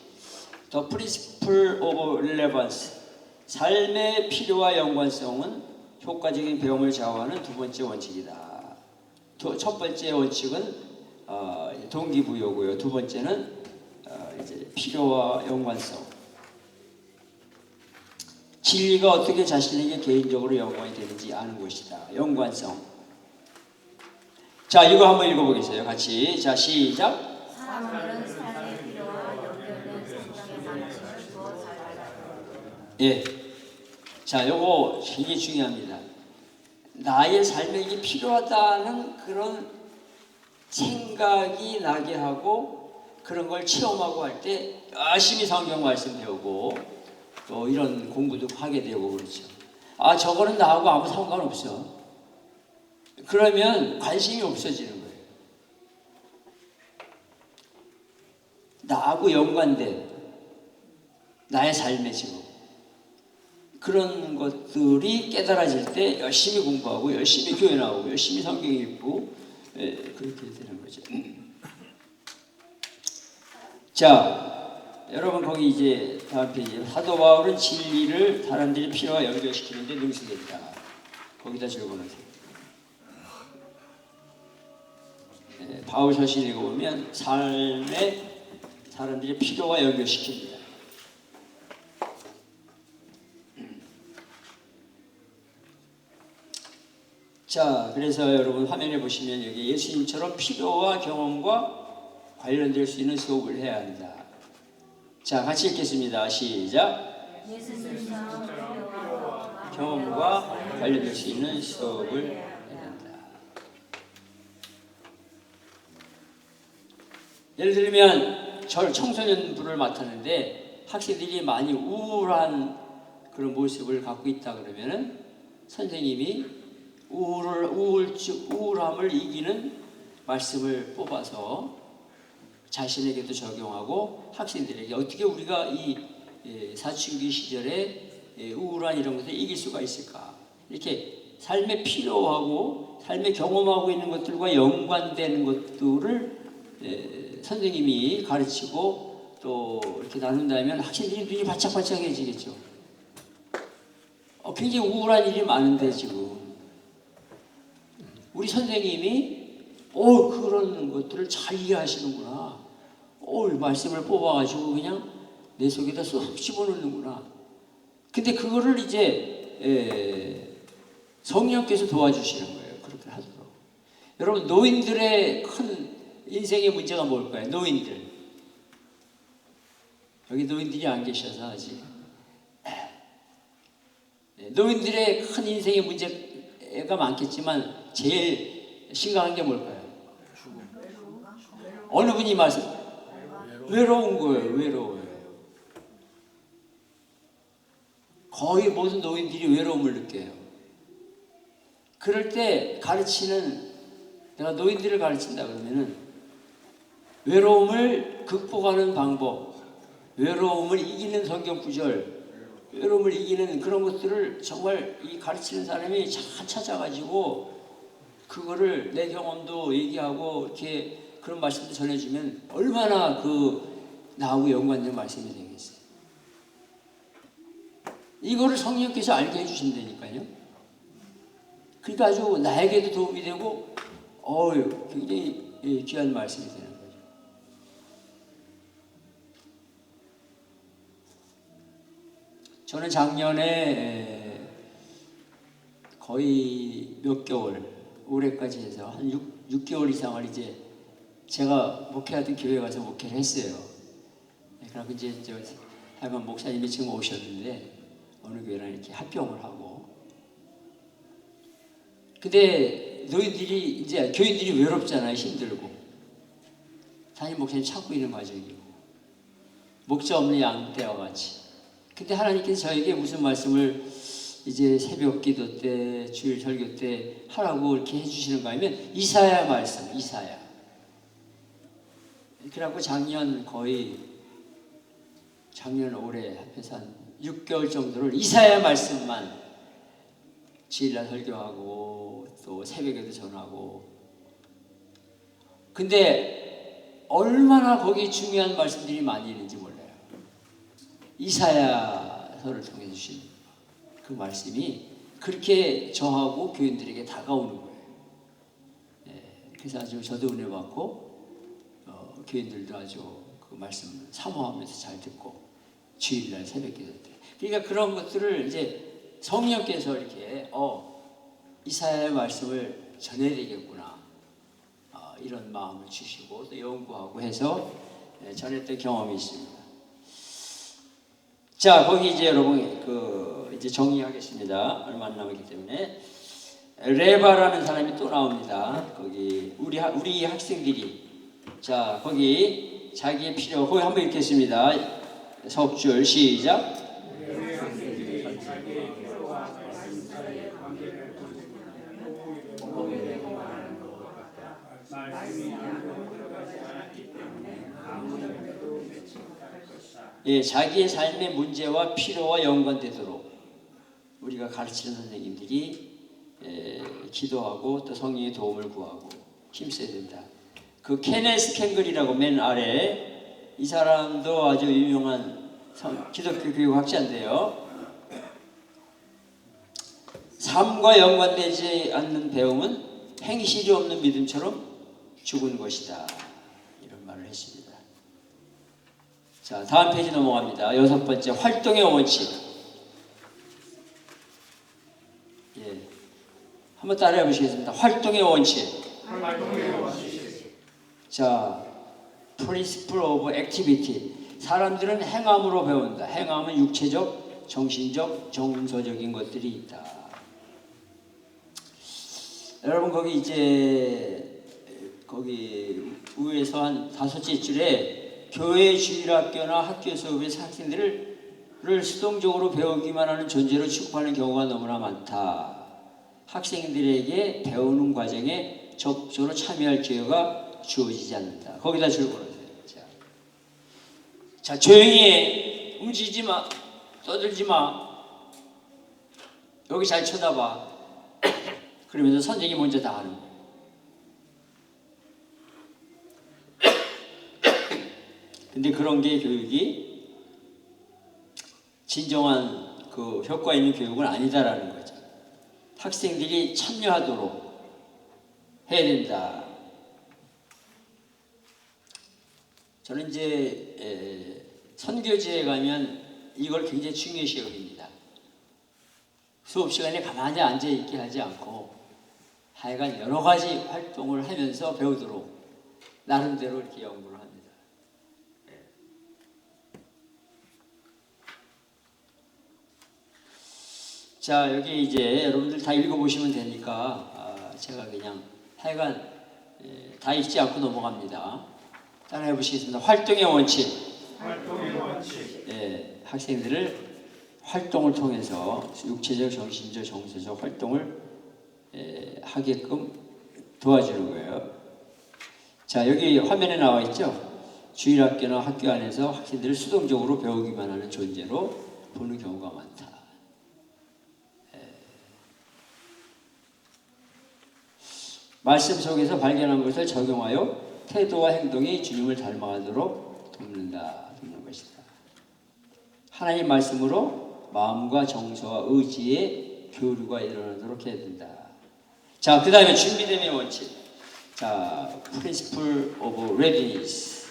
S1: The Principle of Relevance, 삶의 필요와 연관성은 효과적인 배움을 좌우하는 두 번째 원칙이다. 첫 번째 원칙은 동기부여고요. 두 번째는 이제 필요와 연관성. 진리가 어떻게 자신에게 개인적으로 연관이 되는지 아는 것이다. 연관성. 자, 이거 한번 읽어보겠어요. 같이. 자, 시작.
S3: 사람들은 삶의 필요와 연결된 성장의 방식을 주어 잘 알아요.
S1: 예. 자, 요거 굉장히 중요합니다. 나의 삶에 이게 필요하다는 그런 생각이 나게 하고 그런 걸 체험하고 할 때 열심히 성경 말씀 배우고 또 이런 공부도 하게 되고 그렇죠. 아, 저거는 나하고 아무 상관없어. 그러면 관심이 없어지는 거예요. 나하고 연관된 나의 삶의 지금 그런 것들이 깨달아질 때 열심히 공부하고 열심히 교회 나오고 열심히 성경 읽고 그렇게 되는 거죠. 자, 여러분 거기 이제 다음 페이지 사도 바울은 진리를 사람들이 필요와 연결시키는데 능수됐다. 거기다 적어놓으세요. 바울 서신 읽어보면 삶에 사람들이 필요와 연결시킵니다. 자, 그래서 여러분 화면에 보시면 여기 예수님처럼 필요와 경험과 관련될 수 있는 수업을 해야 한다. 자, 같이 읽겠습니다. 시작.
S3: 예수님처럼 필요와
S1: 경험과 관련될 수 있는 수업을 해야 한다. 예를 들면 저 청소년부를 맡았는데 학생들이 많이 우울한 그런 모습을 갖고 있다 그러면은 선생님이 우울함을 이기는 말씀을 뽑아서 자신에게도 적용하고 학생들에게 어떻게 우리가 이 사춘기 시절에 우울한 이런 것을 이길 수가 있을까? 이렇게 삶에 필요하고 삶에 경험하고 있는 것들과 연관되는 것들을 선생님이 가르치고 또 이렇게 나눈다면 학생들이 눈이 바짝바짝해지겠죠. 굉장히 우울한 일이 많은데 지금 우리 선생님이 그런 것들을 잘 이해하시는구나. 말씀을 뽑아가지고 그냥 내 속에다 쏙 집어넣는구나. 근데 그거를 이제 성령께서 도와주시는 거예요. 그렇게 하도록. 여러분 노인들의 큰 인생의 문제가 뭘까요? 노인들. 여기 노인들이 안 계셔서 아직. 노인들의 큰 인생의 문제가 많겠지만 제일 심각한 게 뭘까요? 어느 분이 말씀? 외로운 거예요. 외로워요. 거의 모든 노인들이 외로움을 느껴요. 그럴 때 내가 노인들을 가르친다 그러면은 외로움을 극복하는 방법, 외로움을 이기는 성경 구절, 외로움을 이기는 그런 것들을 정말 이 가르치는 사람이 잘 찾아가지고 그거를 내 경험도 얘기하고 이렇게 그런 말씀도 전해주면 얼마나 나하고 연관된 말씀이 되겠어요. 이거를 성령께서 알게 해주신다니까요. 그러니까 아주 나에게도 도움이 되고 굉장히 귀한 말씀이 되는 거죠. 저는 작년에 거의 몇 개월, 올해까지 해서 한 6개월 이상을 이제 제가 목회하던 교회에 가서 목회를 했어요. 그리고 이제 하여간 목사님이 지금 오셨는데 어느 교회랑 이렇게 합병을 하고. 근데 너희들이 이제 교인들이 외롭잖아요. 힘들고. 담임 목사님 찾고 있는 과정이고. 목자 없는 양떼와 같이. 근데 하나님께서 저에게 무슨 말씀을 이제 새벽 기도 때, 주일 설교 때 하라고 이렇게 해주시는가 하면 이사야 말씀, 이사야. 그래갖고 작년 거의 작년 올해 합해서 한 6개월 정도를 이사야 말씀만 주일날 설교하고 또 새벽에도 전하고. 근데 얼마나 거기 중요한 말씀들이 많이 있는지 몰라요. 이사야서를 통해 주신 그 말씀이 그렇게 저하고 교인들에게 다가오는 거예요. 그래서 아주 저도 은혜 받고 교인들도 아주 그 말씀 사모하면서 잘 듣고 주일날 새벽 기도 때. 그러니까 그런 것들을 이제 성령께서 이렇게 이사야의 말씀을 전해야 되겠구나, 이런 마음을 주시고 또 연구하고 해서 전했던 경험이 있습니다. 자, 거기 이제 여러분 이제 정리하겠습니다. 얼마 안 남았기 때문에. 레바라는 사람이 또 나옵니다. 거기 우리 학생들이, 자, 거기 자기의 필요, 거기 한번 읽겠습니다. 석 줄 시작. 예, 자기의 삶의 문제와 필요와 연관되도록 우리가 가르치는 선생님들이 기도하고 또 성령의 도움을 구하고 힘써야 된다. 그 케네스 캥글이라고 맨 아래, 이 사람도 아주 유명한 기독교 교육학자인데요. 삶과 연관되지 않는 배움은 행실이 없는 믿음처럼 죽은 것이다, 이런 말을 했습니다. 자, 다음 페이지 넘어갑니다. 6번째, 활동의 원칙. 예, 한번 따라해 보시겠습니다. 활동의 원칙. 자, Principle of Activity. 사람들은 행함으로 배운다. 행함은 육체적, 정신적, 정서적인 것들이 있다. 여러분, 거기 이제 거기 위에서 한 5째 줄에 교회 주일학교나 학교 수업에서 학생들을 수동적으로 배우기만 하는 존재로 취급하는 경우가 너무나 많다. 학생들에게 배우는 과정에 적극적으로 참여할 기회가 주어지지 않는다. 거기다 줄 걸어주세요. 자, 조용히 해. 움직이지 마. 떠들지 마. 여기 잘 쳐다봐. 그러면서 선생님이 먼저 다 하는 거예요. 근데 그런 게 교육이 진정한 그 효과 있는 교육은 아니다라는 거죠. 학생들이 참여하도록 해야 된다. 저는 이제 선교지에 가면 이걸 굉장히 중요시 여깁니다. 수업 시간에 가만히 앉아 있게 하지 않고 하여간 여러 가지 활동을 하면서 배우도록 나름대로 이렇게 연구를 합니다. 자, 여기 이제 여러분들 다 읽어보시면 되니까 제가 그냥 하여간 다 읽지 않고 넘어갑니다. 따라해 보시겠습니다. 활동의 원칙.
S2: 활동의 원칙.
S1: 학생들을 활동을 통해서 육체적, 정신적, 정서적 활동을 하게끔 도와주는 거예요. 자, 여기 화면에 나와 있죠. 주일학교나 학교 안에서 학생들을 수동적으로 배우기만 하는 존재로 보는 경우가 많다. 말씀 속에서 발견한 것을 적용하여 태도와 행동이 주님을 닮아가도록 돕는 것이다. 하나님 말씀으로 마음과 정서와 의지의 교류가 일어나도록 해야 된다. 자, 그 다음에 준비됨의 원칙. 자, Principle of Readiness.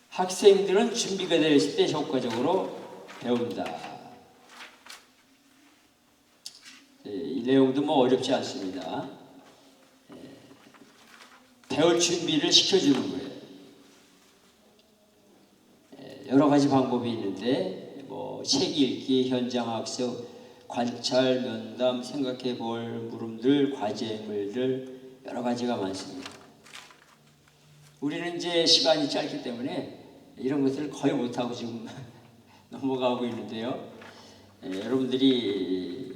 S1: 학생들은 준비가 되어 있을 때 효과적으로 배운다. 이 내용도 뭐 어렵지 않습니다. 배울 준비를 시켜주는 거예요. 여러 가지 방법이 있는데 뭐 책 읽기, 현장 학습, 관찰, 면담, 생각해 볼 물음들, 과제물들 여러 가지가 많습니다. 우리는 이제 시간이 짧기 때문에 이런 것들을 거의 못하고 지금 넘어가고 있는데요. 여러분들이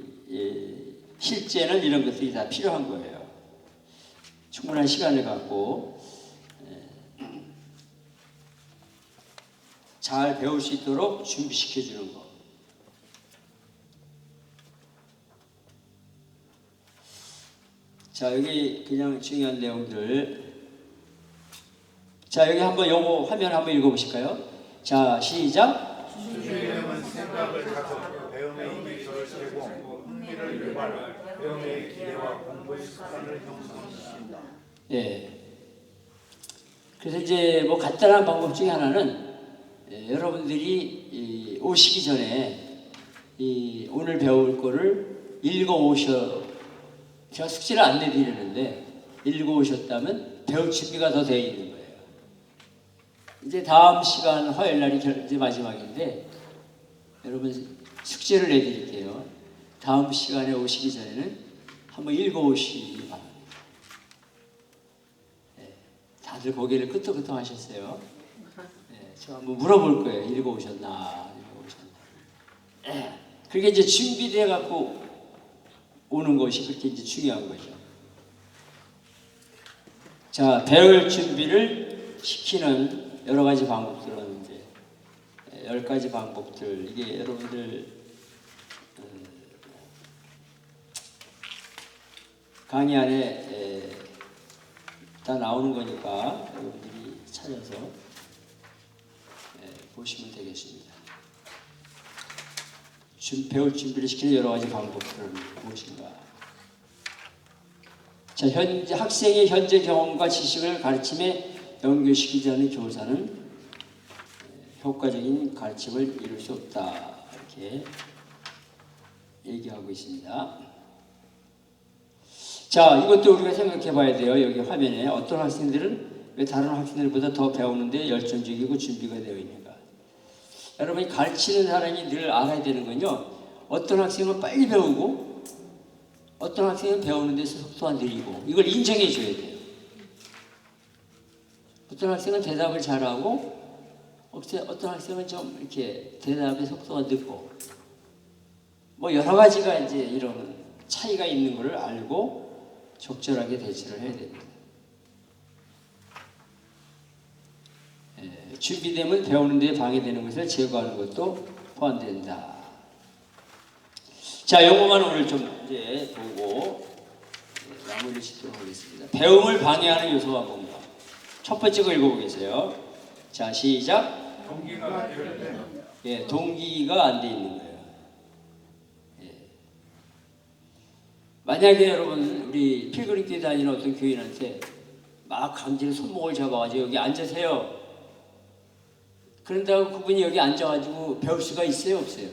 S1: 실제는 이런 것들이 다 필요한 거예요. 충분한 시간을 갖고 잘 배울 수 있도록 준비시켜 주는 거. 자, 여기 그냥 중요한 내용들. 자, 여기 한번 요거 화면 한번 읽어보실까요? 자, 시작.
S2: 준비되면 생각을 다듬고 배움의 기초를 세고 흥미를 유발, 배움의 기대와 공부의 습관을 형성시킨다.
S1: 예. 그래서 이제 뭐 간단한 방법 중에 하나는 여러분들이 오시기 전에 오늘 배울 거를 읽어 오셔. 제가 숙제를 안 내드리는데 읽어 오셨다면 배울 준비가 더 되어 있는 거예요. 이제 다음 시간 화요일 날이 이제 마지막인데 여러분 숙제를 내드릴게요. 다음 시간에 오시기 전에는 한번 읽어 오시기 바랍니다. 다들 고개를 끄덕끄덕 하셨어요. 저 한번 물어볼 거예요. 읽어 오셨나? 그게 이제 준비돼 갖고 오는 것이 그렇게 이제 중요한 거죠. 자, 배울 준비를 시키는 여러 가지 방법들은 이제 10가지 방법들, 이게 여러분들 강의 안에 다 나오는 거니까 여러분들이 찾아서 보시면 되겠습니다. 배울 준비를 시키는 여러 가지 방법들은 무엇인가? 자, 현재 학생의 현재 경험과 지식을 가르침에 연결시키지 않는 교사는 효과적인 가르침을 이룰 수 없다. 이렇게 얘기하고 있습니다. 자, 이것도 우리가 생각해 봐야 돼요. 여기 화면에 어떤 학생들은 왜 다른 학생들보다 더 배우는데 열정적이고 준비가 되어 있는가? 여러분이 가르치는 사람이 늘 알아야 되는 건요, 어떤 학생은 빨리 배우고 어떤 학생은 배우는 데서 속도가 느리고, 이걸 인정해 줘야 돼요. 어떤 학생은 대답을 잘하고 어떤 학생은 좀 이렇게 대답의 속도가 늦고, 뭐 여러 가지가 이제 이런 차이가 있는 것을 알고 적절하게 대처를 해야 됩니다. 준비되면 배우는 데 방해되는 것을 제거하는 것도 포함된다. 자, 요거만 오늘 좀 이제 보고 마무리 짓도록 하겠습니다. 배움을 방해하는 요소가 뭔가? 첫 번째 거 읽어보겠어요. 자, 시작.
S2: 동기가 결핍.
S1: 예, 동기가 안 돼 있는 거예요. 예. 만약에 여러분 우리 필그림교회 다니는 어떤 교인한테 막 강제로 손목을 잡아가지고 여기 앉으세요. 그런다고 그분이 여기 앉아가지고 배울 수가 있어요, 없어요?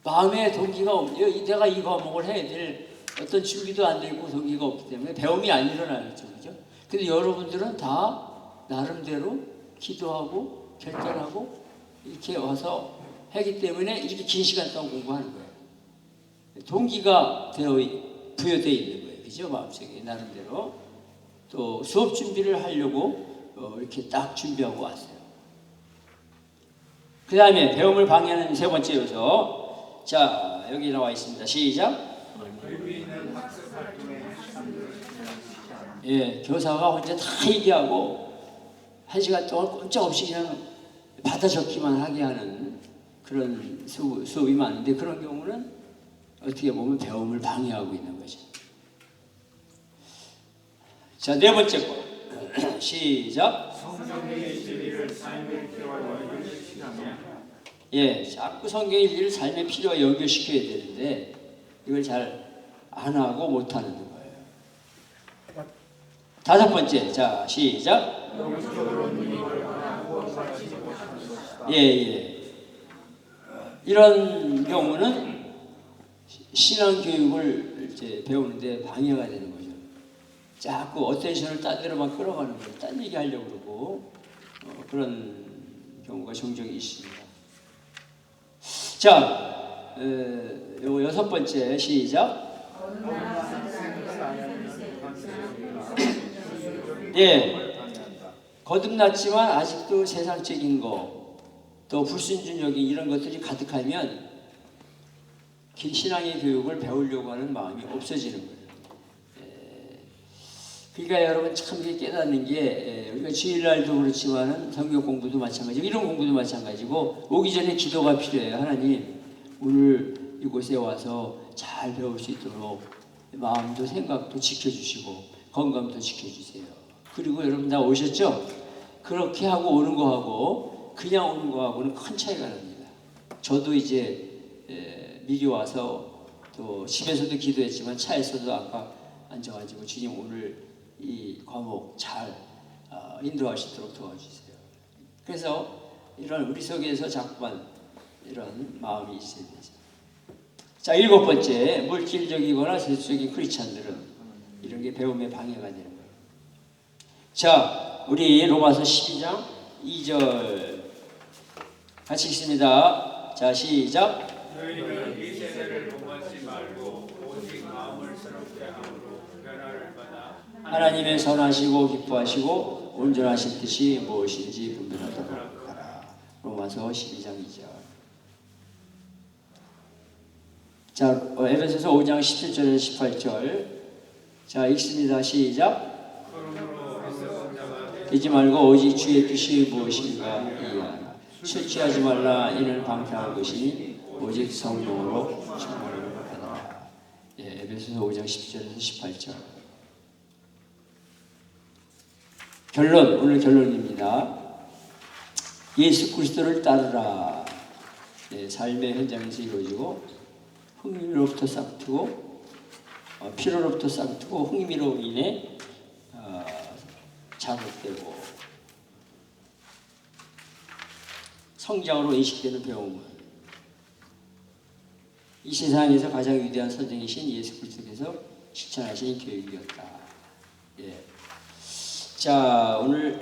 S1: 마음에 동기가 없네요. 내가 이 과목을 해야 될 어떤 준비도 안 되고 동기가 없기 때문에 배움이 안 일어나겠죠, 그죠? 근데 여러분들은 다 나름대로 기도하고 결단하고 이렇게 와서 하기 때문에 이렇게 긴 시간 동안 공부하는 거예요. 동기가 부여되어 있는 거예요, 그죠? 마음속에 나름대로. 또 수업 준비를 하려고 이렇게 딱 준비하고 왔어요. 그 다음에 배움을 방해하는 세 번째 요소. 자, 여기 나와 있습니다. 시작.
S2: 의미 있는 학습 활동에
S1: 예, 교사가 혼자 다 얘기하고 1시간 동안 꼼짝없이 그냥 받아 적기만 하게 하는 그런 수업이 많은데, 그런 경우는 어떻게 보면 배움을 방해하고 있는 거죠. 자, 네 번째 거. 시작.
S2: 성경의 진리를 삶의 필요와 연결시키자면
S1: 예, 자꾸 성경의 진리를 삶의 필요와 연결시켜야 되는데 이걸 잘 안 하고 못 하는 거예요. 다섯 번째. 자, 시작. 예. 이런 경우는 신앙 교육을 이제 배우는데 방해가 되는 거죠. 자꾸 어텐션을 딴 데로만 끌어가는 거예요. 딴 얘기 하려고 그러고 그런 경우가 종종 있습니다. 자, 요거 여섯 번째. 시작. 예, 거듭났지만 아직도 세상적인 거, 또 불순종적인 이런 것들이 가득하면 신앙의 교육을 배우려고 하는 마음이 없어지는 거예요. 그러니까 여러분 참 이게 깨닫는 게 우리가 주일날도 그렇지만은 성경 공부도 마찬가지고 이런 공부도 마찬가지고 오기 전에 기도가 필요해요. 하나님 오늘 이곳에 와서 잘 배울 수 있도록 마음도 생각도 지켜주시고 건강도 지켜주세요. 그리고 여러분 다 오셨죠? 그렇게 하고 오는 거하고 그냥 오는 거하고는 큰 차이가 납니다. 저도 이제 미리 와서 또 집에서도 기도했지만 차에서도 아까 앉아가지고 주님 오늘 이 과목 잘 인도하시도록 도와주세요. 그래서 이런 우리 속에서 자꾸만 이런 마음이 있어야 되죠. 자, 7번째, 물질적이거나 세속적인 크리스찬들은 이런 게 배움에 방해가 되는 거예요. 자, 우리 로마서 12장 2절 같이 읽습니다. 자, 시작.
S4: 너희는 이 세대를 본받지 말고 오직 마음을 새롭게 함으로 변화를 받아
S1: 하나님의 선하시고 기뻐하시고 온전하신 뜻이 무엇인지 분별하도록 하라. 로마서 12장 2절. 자, 에베소서 5장 17절에서 18절. 자, 읽습니다. 시작.
S4: 그러므로 어리석은 자가
S1: 되지 말고 오직 주의 뜻이 무엇인가 이해하라. 술 취하지 말라. 이는 방탕한 것이니 오직 성령으로 충만을 받아라. 예, 에베소서 5장 10절에서 18절. 결론, 오늘 결론입니다. 예수 그리스도를 따르라. 예, 삶의 현장에서 이루어지고 흥미로부터 싹트고 피로로부터 싹트고 흥미로 인해 자극되고 성장으로 인식되는 배움은 이 세상에서 가장 위대한 선생이신 예수 그리스도께서 실천하신 교육이었다. 예. 자, 오늘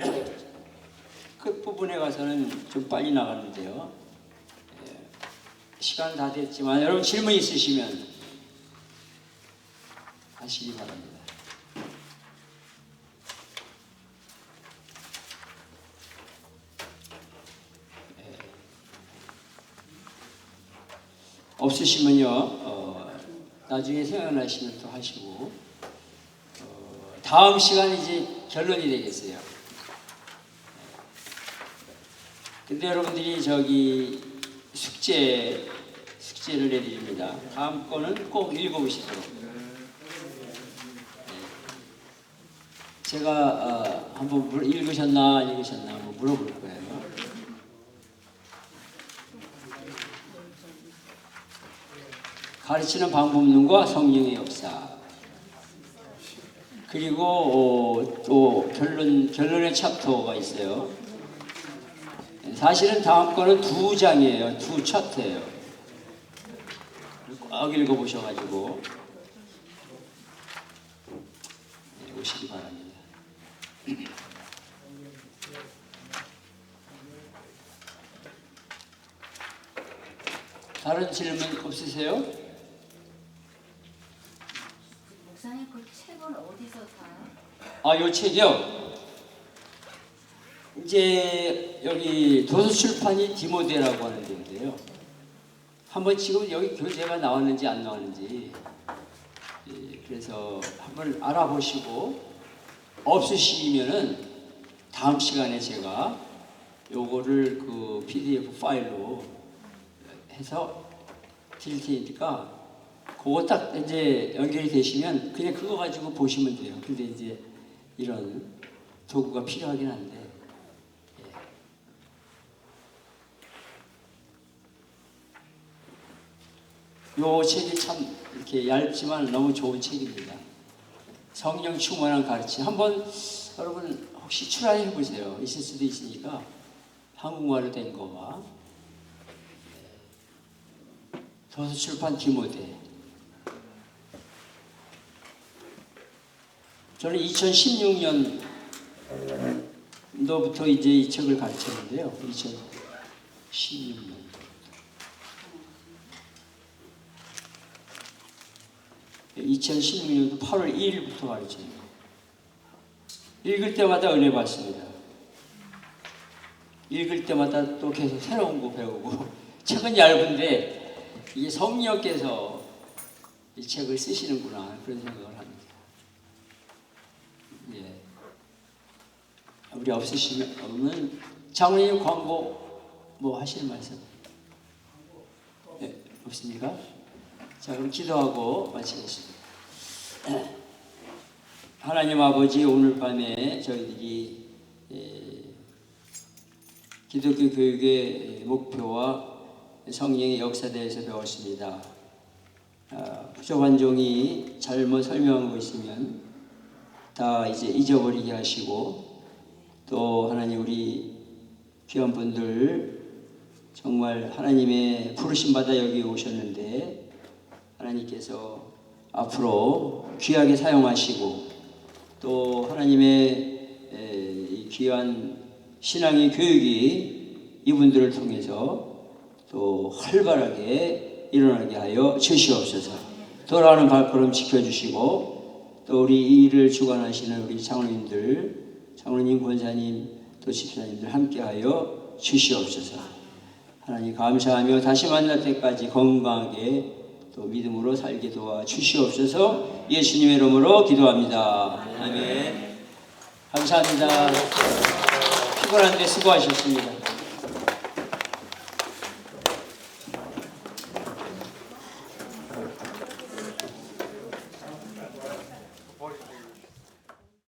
S1: 끝부분에 가서는 좀 빨리 나갔는데요. 예. 시간 다 됐지만 여러분 질문 있으시면 하시기 바랍니다. 없으시면요, 나중에 생각나시면 또 하시고, 다음 시간 이제 결론이 되겠어요. 근데 여러분들이 저기 숙제를 내드립니다. 다음 거는 꼭 읽어보시도록. 제가 한번 읽으셨나 안 읽으셨나 한번 물어볼 거예요. 가르치는 방법론과 성령의 역사. 그리고 또 결론의 챕터가 있어요. 사실은 다음 거는 2장이에요. 2챕터예요. 꼭 읽어보셔가지고 오시기 바랍니다. 다른 질문 없으세요?
S3: 목사님 그 책은 어디서 사요?
S1: 요 책이요? 이제 여기 도서출판이 디모데라고 하는 데인데요. 한번 지금 여기 교재가 나왔는지 안 나왔는지 그래서 한번 알아보시고 없으시면은 다음 시간에 제가 요거를 그 PDF 파일로 해서 드릴 테니까 그거 딱 이제 연결이 되시면 그냥 그거 가지고 보시면 돼요. 근데 이제 이런 도구가 필요하긴 한데 요 책이 참 이렇게 얇지만 너무 좋은 책입니다. 성령 충만한 가르침. 한번 여러분 혹시 출하해 보세요. 있을 수도 있으니까 한국말로 된 거가 도서출판 디모데. 저는 2016년도부터 이제 이 책을 가르쳤는데요. 2016년. 2016년도 8월 2일부터 가르쳐요. 읽을 때마다 은혜 받습니다. 읽을 때마다 또 계속 새로운 거 배우고 책은 얇은데 이게 성령께서 이 책을 쓰시는구나 그런 생각을 합니다. 우리 없으시면 장로님 광고 뭐 하시는 말씀? 네, 없습니까? 자, 그럼 기도하고 마치겠습니다. 하나님 아버지, 오늘 밤에 저희들이 기독교 교육의 목표와 성령의 역사에 대해서 배웠습니다. 부족한 종이 잘못 설명하고 있으면 다 이제 잊어버리게 하시고, 또 하나님 우리 귀한 분들 정말 하나님의 부르심 받아 여기 오셨는데 하나님께서 앞으로 귀하게 사용하시고, 또 하나님의 이 귀한 신앙의 교육이 이분들을 통해서 또 활발하게 일어나게 하여 주시옵소서. 돌아가는 발걸음 지켜주시고, 또 우리 이 일을 주관하시는 우리 장로님들, 장로님, 권사님, 또 집사님들 함께하여 주시옵소서. 하나님 감사하며 다시 만날 때까지 건강하게 또 믿음으로 살게 도와 주시옵소서. 예수님의 이름으로 기도합니다. 아멘. 감사합니다. 피곤한데 수고하셨습니다.